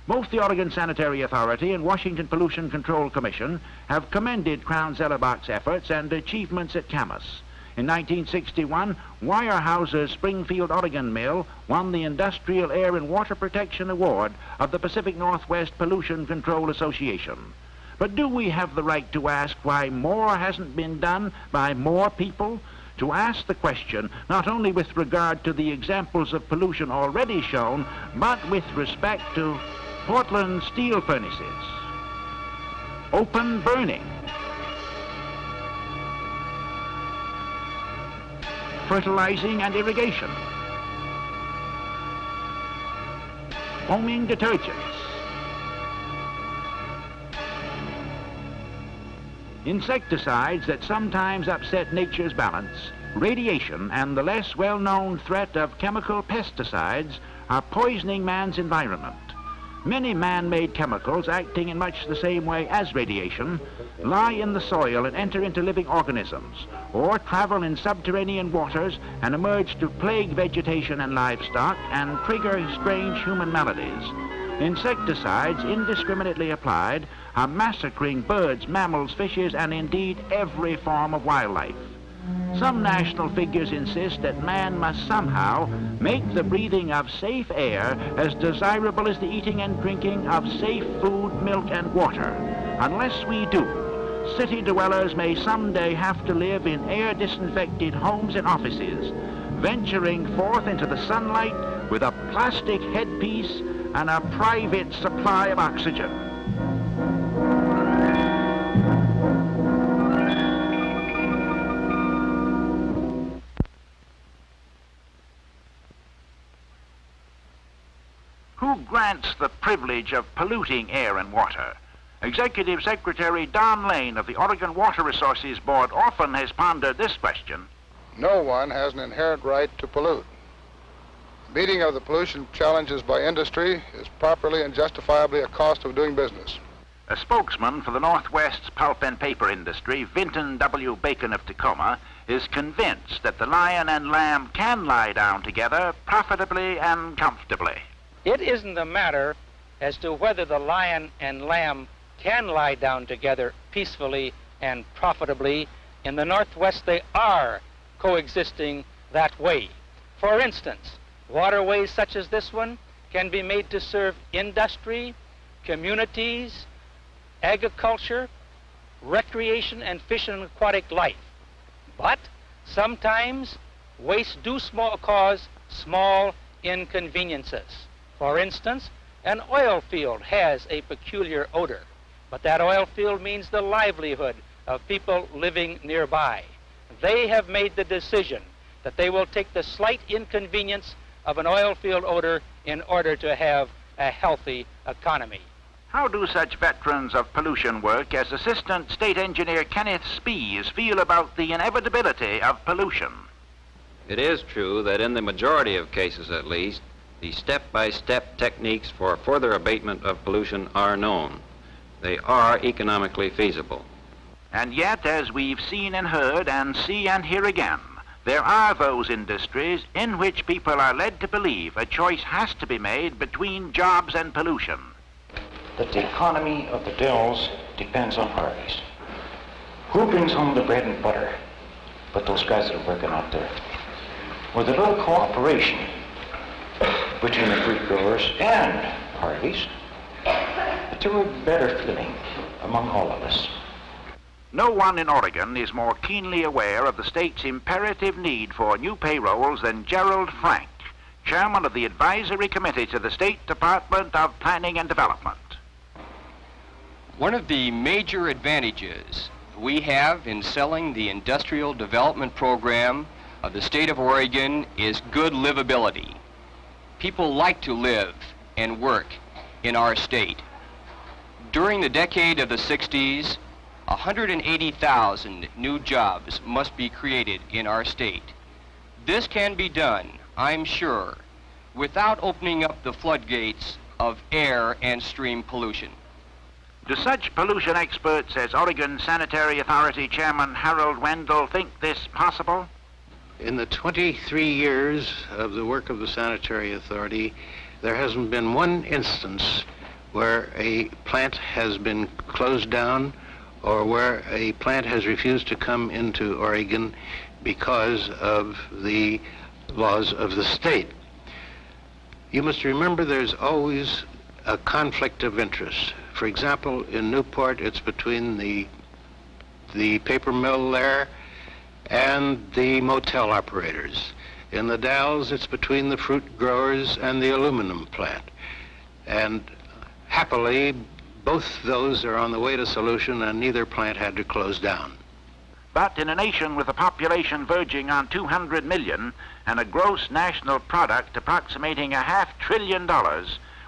Speaker 6: Both the Oregon Sanitary Authority and Washington Pollution Control Commission have commended Crown Zellerbach's efforts and achievements at Camas. In 1961, Weyerhaeuser's Springfield, Oregon mill won the Industrial Air and Water Protection Award of the Pacific Northwest Pollution Control Association. But do we have the right to ask why more hasn't been done by more people? To ask the question not only with regard to the examples of pollution already shown, but with respect to Portland steel furnaces, open burning, fertilizing and irrigation, foaming detergents, insecticides that sometimes upset nature's balance, radiation, and the less well-known threat of chemical pesticides are poisoning man's environment. Many man-made chemicals, acting in much the same way as radiation, lie in the soil and enter into living organisms, or travel in subterranean waters and emerge to plague vegetation and livestock and trigger strange human maladies. Insecticides, indiscriminately applied, are massacring birds, mammals, fishes, and indeed every form of wildlife. Some national figures insist that man must somehow make the breathing of safe air as desirable as the eating and drinking of safe food, milk, and water. Unless we do, city dwellers may someday have to live in air-disinfected homes and offices, venturing forth into the sunlight with a plastic headpiece and a private supply of oxygen. Who grants the privilege of polluting air and water? Executive Secretary Don Lane of the Oregon Water Resources Board often has pondered this question.
Speaker 17: No one has an inherent right to pollute. Meeting of the pollution challenges by industry is properly and justifiably a cost of doing business.
Speaker 6: A spokesman for the Northwest's pulp and paper industry, Vinton W. Bacon of Tacoma, is convinced that the lion and lamb can lie down together profitably and comfortably.
Speaker 18: It isn't a matter as to whether the lion and lamb can lie down together peacefully and profitably. In the Northwest, they are coexisting that way. For instance, waterways such as this one can be made to serve industry, communities, agriculture, recreation, and fish and aquatic life. But sometimes wastes do cause small inconveniences. For instance, an oil field has a peculiar odor, but that oil field means the livelihood of people living nearby. They have made the decision that they will take the slight inconvenience of an oil field odor in order to have a healthy economy.
Speaker 6: How do such veterans of pollution work as Assistant State Engineer Kenneth Spees feel about the inevitability of pollution?
Speaker 3: It is true that in the majority of cases at least, the step-by-step techniques for further abatement of pollution are known. They are economically feasible.
Speaker 6: And yet, as we've seen and heard and see and hear again, there are those industries in which people are led to believe a choice has to be made between jobs and pollution.
Speaker 16: That the economy of the Dells depends on harvest. Who brings home the bread and butter but those guys that are working out there? With a little cooperation between the fruit growers and Harveys, that there would be better feeling among all of us.
Speaker 6: No one in Oregon is more keenly aware of the state's imperative need for new payrolls than Gerald Frank, chairman of the Advisory Committee to the State Department of Planning and Development.
Speaker 19: One of the major advantages we have in selling the Industrial Development Program of the state of Oregon is good livability. People like to live and work in our state. During the decade of the 60s, 180,000 new jobs must be created in our state. This can be done, I'm sure, without opening up the floodgates of air and stream pollution.
Speaker 6: Do such pollution experts as Oregon Sanitary Authority Chairman Harold Wendell think this possible?
Speaker 8: In the 23 years of the work of the Sanitary Authority, there hasn't been one instance where a plant has been closed down or where a plant has refused to come into Oregon because of the laws of the state. You must remember there's always a conflict of interest. For example, in Newport, it's between the paper mill there and the motel operators. In the Dalles, it's between the fruit growers and the aluminum plant. And happily, both those are on the way to solution, and neither plant had to close down.
Speaker 6: But in a nation with a population verging on 200 million and a gross national product approximating $500 billion,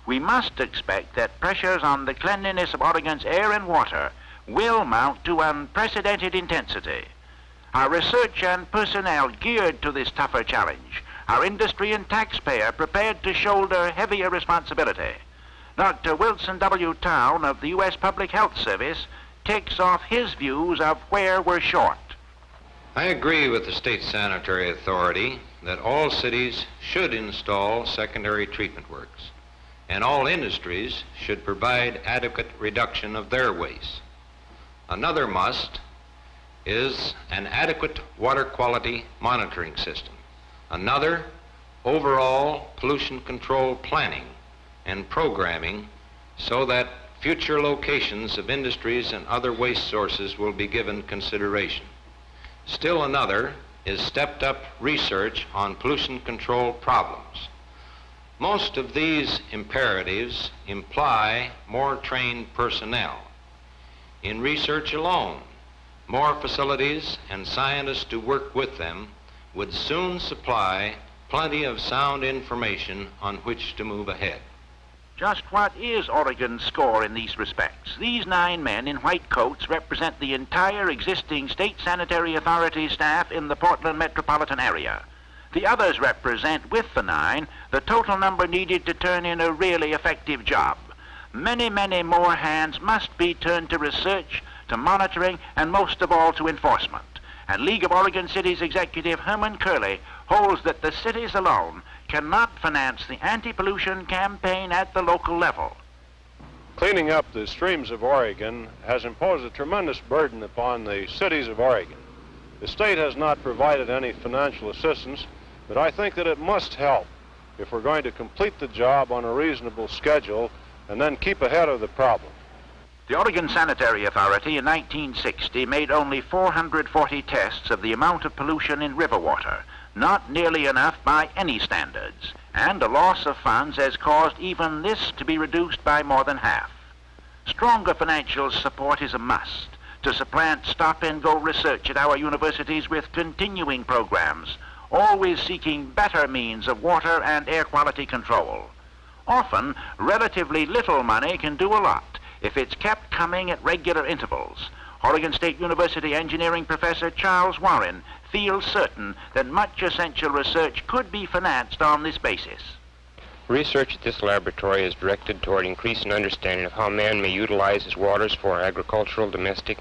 Speaker 6: we must expect that pressures on the cleanliness of Oregon's air and water will mount to unprecedented intensity. Our research and personnel geared to this tougher challenge, our industry and taxpayer prepared to shoulder heavier responsibility. Dr. Wilson W. Town of the U.S. Public Health Service takes off his views of where we're short.
Speaker 5: I agree with the State Sanitary Authority that all cities should install secondary treatment works, and all industries should provide adequate reduction of their waste. Another must is an adequate water quality monitoring system. Another, overall pollution control planning and programming so that future locations of industries and other waste sources will be given consideration. Still another is stepped up research on pollution control problems. Most of these imperatives imply more trained personnel. In research alone, more facilities and scientists to work with them would soon supply plenty of sound information on which to move ahead.
Speaker 6: Just what is Oregon's score in these respects? These 9 men in white coats represent the entire existing State Sanitary Authority staff in the Portland metropolitan area. The others represent, with the 9, the total number needed to turn in a really effective job. Many, many more hands must be turned to research, to monitoring, and most of all to enforcement. And League of Oregon Cities Executive Herman Curley holds that the cities alone cannot finance the anti-pollution campaign at the local level.
Speaker 10: Cleaning up the streams of Oregon has imposed a tremendous burden upon the cities of Oregon. The state has not provided any financial assistance, but I think that it must help if we're going to complete the job on a reasonable schedule and then keep ahead of the problem.
Speaker 6: The Oregon Sanitary Authority in 1960 made only 440 tests of the amount of pollution in river water, not nearly enough by any standards, and a loss of funds has caused even this to be reduced by more than half. Stronger financial support is a must to supplant stop-and-go research at our universities with continuing programs, always seeking better means of water and air quality control. Often, relatively little money can do a lot if it's kept coming at regular intervals. Oregon State University engineering professor Charles Warren feels certain that much essential research could be financed on this basis.
Speaker 20: Research at this laboratory is directed toward increasing understanding of how man may utilize his waters for agricultural, domestic,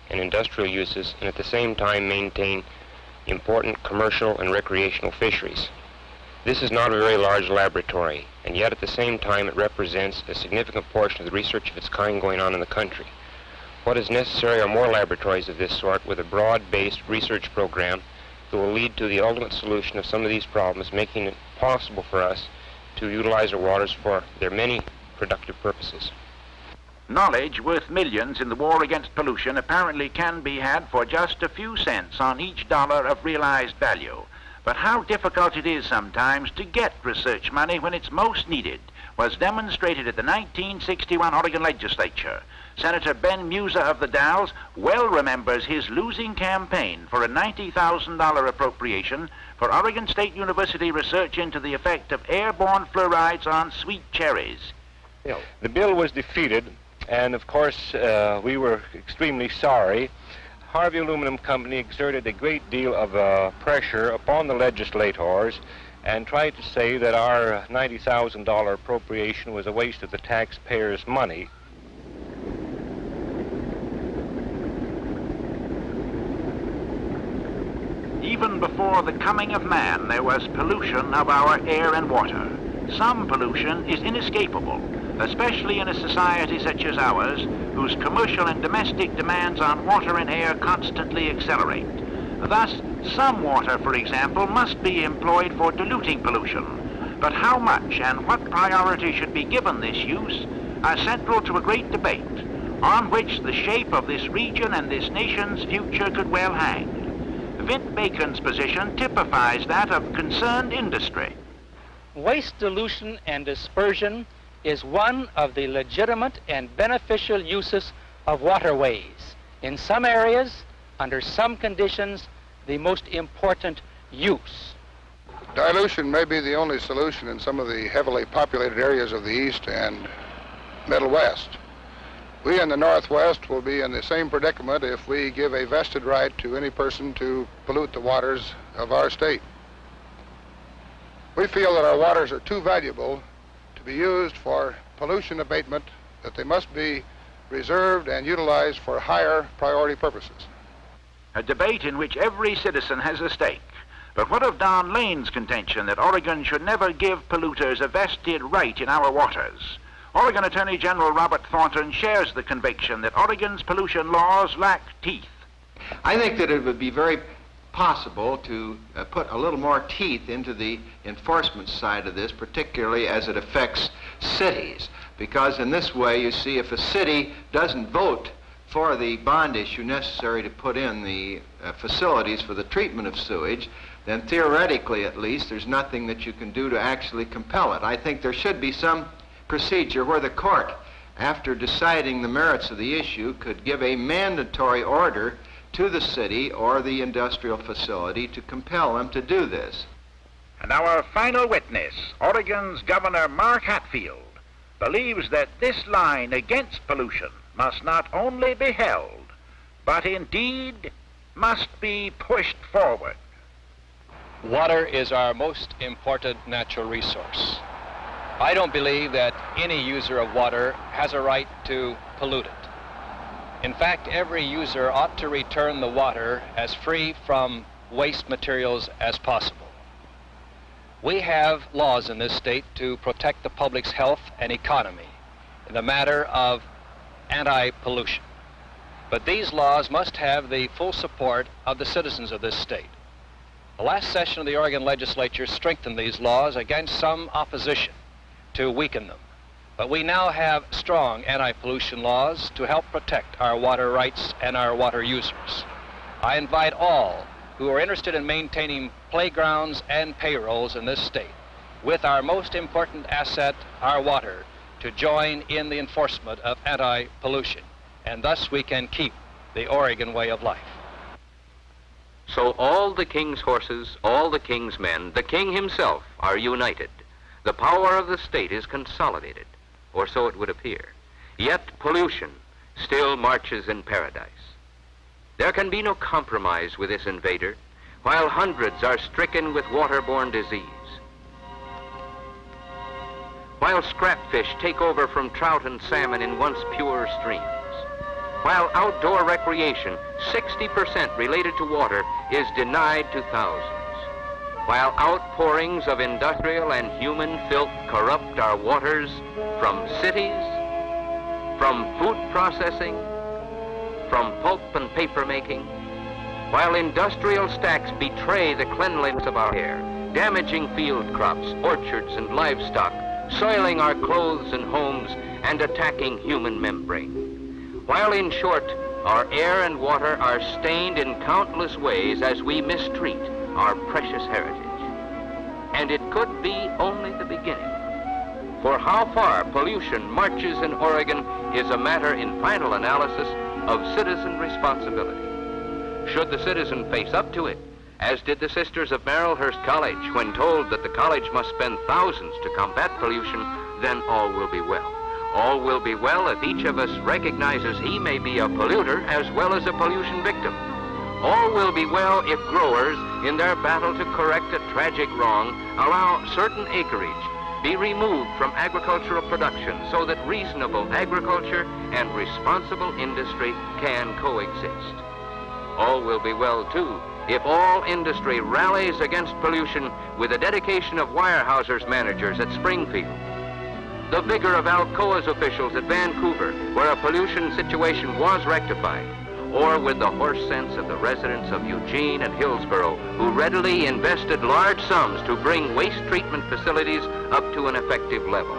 Speaker 20: and industrial uses, and at the same time maintain important commercial and recreational fisheries. This is not a very large laboratory, and yet at the same time it represents a significant portion of the research of its kind going on in the country. What is necessary are more laboratories of this sort with a broad-based research program that will lead to the ultimate solution of some of these problems, making it possible for us to utilize our waters for their many productive purposes.
Speaker 6: Knowledge worth millions in the war against pollution apparently can be had for just a few cents on each dollar of realized value. But how difficult it is sometimes to get research money when it's most needed was demonstrated at the 1961 Oregon legislature. Senator Ben Musa of the Dalles well remembers his losing campaign for a $90,000 appropriation for Oregon State University research into the effect of airborne fluorides on sweet cherries.
Speaker 10: The bill was defeated
Speaker 21: And of course, we were extremely sorry. Harvey Aluminum Company exerted a great deal of pressure upon the legislators and tried to say that our $90,000 appropriation was a waste of the taxpayers' money.
Speaker 6: Even before the coming of man, there was pollution of our air and water. Some pollution is inescapable, especially in a society such as ours, whose commercial and domestic demands on water and air constantly accelerate. Thus, some water, for example, must be employed for diluting pollution. But how much and what priority should be given this use are central to a great debate on which the shape of this region and this nation's future could well hang. Vint Bacon's position typifies that of concerned industry.
Speaker 18: Waste dilution and dispersion is one of the legitimate and beneficial uses of waterways. In some areas, under some conditions, the most important use.
Speaker 17: Dilution may be the only solution in some of the heavily populated areas of the East and Middle West. We in the Northwest will be in the same predicament if we give a vested right to any person to pollute the waters of our state. We feel that our waters are too valuable to be used for pollution abatement, that they must be reserved and utilized for higher priority purposes.
Speaker 6: A debate in which every citizen has a stake. But what of Don Lane's contention that Oregon should never give polluters a vested right in our waters? Oregon Attorney General Robert Thornton shares the conviction that Oregon's pollution laws lack teeth.
Speaker 22: I think that it would be very possible to put a little more teeth into the enforcement side of this, particularly as it affects cities. Because in this way, you see, if a city doesn't vote for the bond issue necessary to put in the facilities for the treatment of sewage, then theoretically at least, there's nothing that you can do to actually compel it. I think there should be some procedure where the court, after deciding the merits of the issue, could give a mandatory order to the city or the industrial facility to compel them to do this.
Speaker 6: And our final witness, Oregon's Governor Mark Hatfield, believes that this line against pollution must not only be held, but indeed must be pushed forward.
Speaker 23: Water is our most important natural resource. I don't believe that any user of water has a right to pollute it. In fact, every user ought to return the water as free from waste materials as possible. We have laws in this state to protect the public's health and economy in the matter of anti-pollution. But these laws must have the full support of the citizens of this state. The last session of the Oregon legislature strengthened these laws against some opposition to weaken them. But we now have strong anti-pollution laws to help protect our water rights and our water users. I invite all who are interested in maintaining playgrounds and payrolls in this state, with our most important asset, our water, to join in the enforcement of anti-pollution. And thus we can keep the Oregon way of life.
Speaker 3: So all the king's horses, all the king's men, the king himself are united. The power of the state is consolidated, or so it would appear. Yet pollution still marches in paradise. There can be no compromise with this invader, while hundreds are stricken with waterborne disease. While scrap fish take over from trout and salmon in once pure streams. While outdoor recreation, 60% related to water, is denied to thousands. While outpourings of industrial and human filth corrupt our waters from cities, from food processing, from pulp and paper making, while industrial stacks betray the cleanliness of our air, damaging field crops, orchards, and livestock, soiling our clothes and homes, and attacking human membrane. While, in short, our air and water are stained in countless ways as we mistreat our precious heritage. And it could be only the beginning. For how far pollution marches in Oregon is a matter in final analysis of citizen responsibility. Should the citizen face up to it, as did the Sisters of Marylhurst College when told that the college must spend thousands to combat pollution, then all will be well. All will be well if each of us recognizes he may be a polluter as well as a pollution victim. All will be well if growers, in their battle to correct a tragic wrong, allow certain acreage be removed from agricultural production so that reasonable agriculture and responsible industry can coexist. All will be well, too, if all industry rallies against pollution with the dedication of Weyerhaeuser's managers at Springfield, the vigor of Alcoa's officials at Vancouver, where a pollution situation was rectified, or with the horse sense of the residents of Eugene and Hillsborough, who readily invested large sums to bring waste treatment facilities up to an effective level.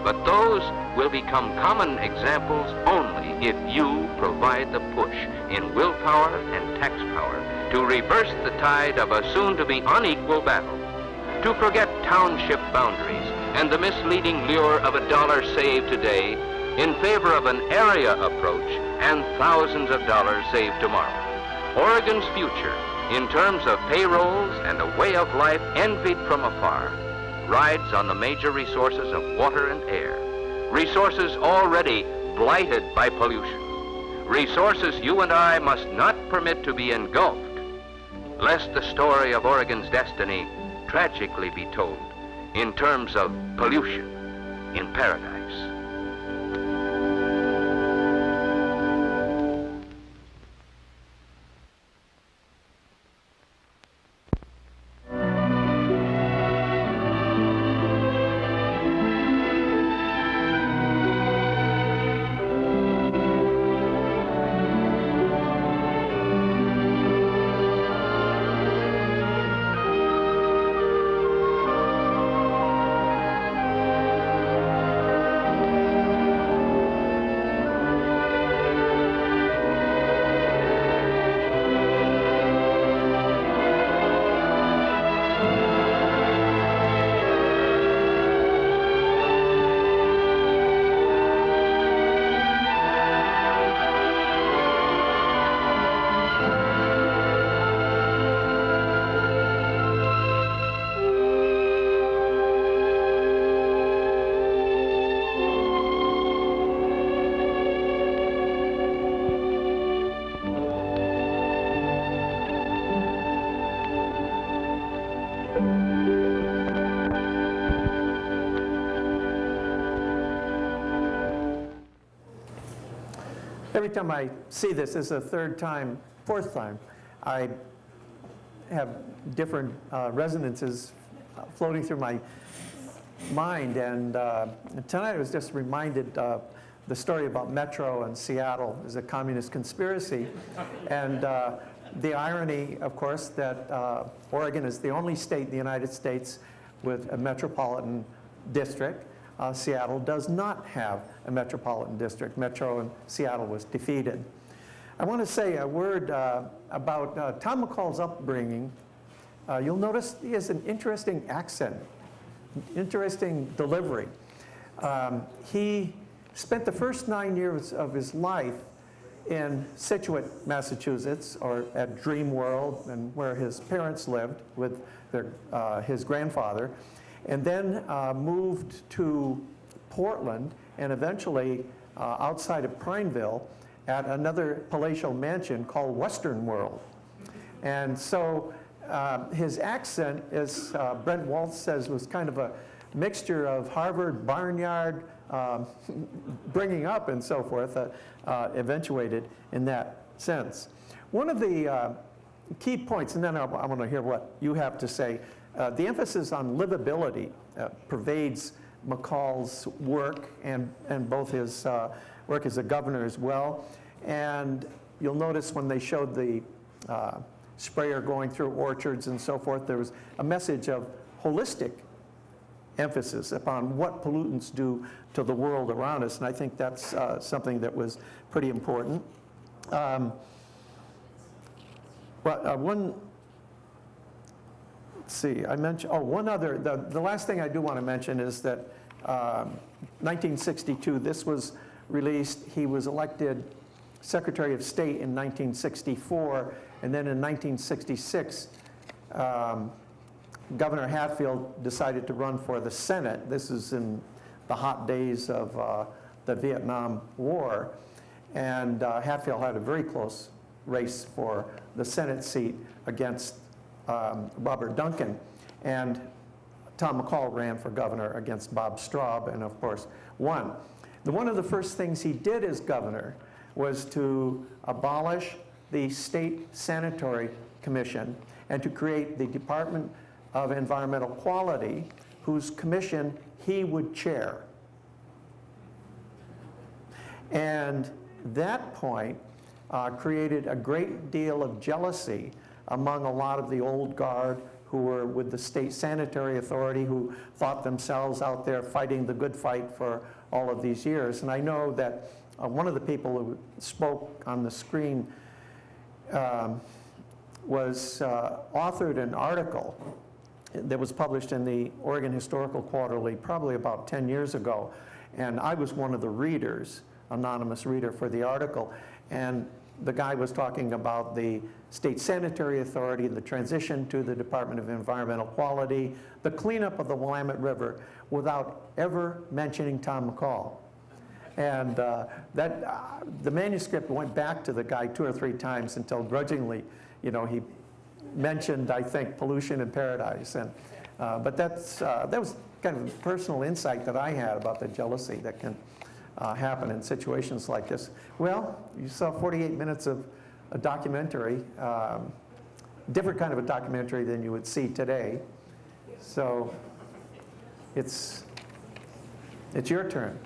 Speaker 3: But those will become common examples only if you provide the push in willpower and tax power to reverse the tide of a soon-to-be unequal battle, to forget township boundaries and the misleading lure of a dollar saved today in favor of an area approach and thousands of dollars saved tomorrow. Oregon's future, in terms of payrolls and a way of life envied from afar, rides on the major resources of water and air, resources already blighted by pollution, resources you and I must not permit to be engulfed, lest the story of Oregon's destiny tragically be told in terms of pollution in paradise.
Speaker 1: Every time I see this is the third time, fourth time, I have different resonances floating through my mind. And tonight I was just reminded the story about Metro and Seattle is a communist conspiracy. And the irony, of course, that Oregon is the only state in the United States with a metropolitan district. Seattle does not have a metropolitan district. Metro in Seattle was defeated. I want to say a word about Tom McCall's upbringing. You'll notice he has an interesting accent, interesting delivery. He spent the first 9 years of his life in Scituate, Massachusetts, or at Dream World, and where his parents lived with his grandfather, and then moved to Portland and eventually outside of Prineville at another palatial mansion called Western World. And so his accent, as Brent Waltz says, was kind of a mixture of Harvard barnyard bringing up and so forth, eventuated in that sense. One of the key points, and then I want to hear what you have to say, the emphasis on livability pervades McCall's work and both his work as a governor as well. And you'll notice when they showed the sprayer going through orchards and so forth, there was a message of holistic emphasis upon what pollutants do to the world around us. And I think that's something that was pretty important. Let's see, I mentioned, one other, the last thing I do want to mention is that 1962, this was released, he was elected Secretary of State in 1964, and then in 1966, Governor Hatfield decided to run for the Senate. This is in the hot days of the Vietnam War. And Hatfield had a very close race for the Senate seat against Robert Duncan. And Tom McCall ran for governor against Bob Straub, and of course won. One of the first things he did as governor was to abolish the State Sanitary Commission and to create the Department of Environmental Quality, whose commission he would chair. And that point created a great deal of jealousy among a lot of the old guard who were with the State Sanitary Authority, who thought themselves out there fighting the good fight for all of these years. And I know that one of the people who spoke on the screen authored an article that was published in the Oregon Historical Quarterly probably about 10 years ago. And I was one of the readers, anonymous reader for the article. And the guy was talking about the State Sanitary Authority, the transition to the Department of Environmental Quality, the cleanup of the Willamette River, without ever mentioning Tom McCall. And the manuscript went back to the guy 2 or 3 times until grudgingly, you know, he mentioned, I think, pollution in paradise. And, but that was kind of a personal insight that I had about the jealousy that can happen in situations like this. Well, you saw 48 minutes of a documentary, different kind of a documentary than you would see today. So it's your turn.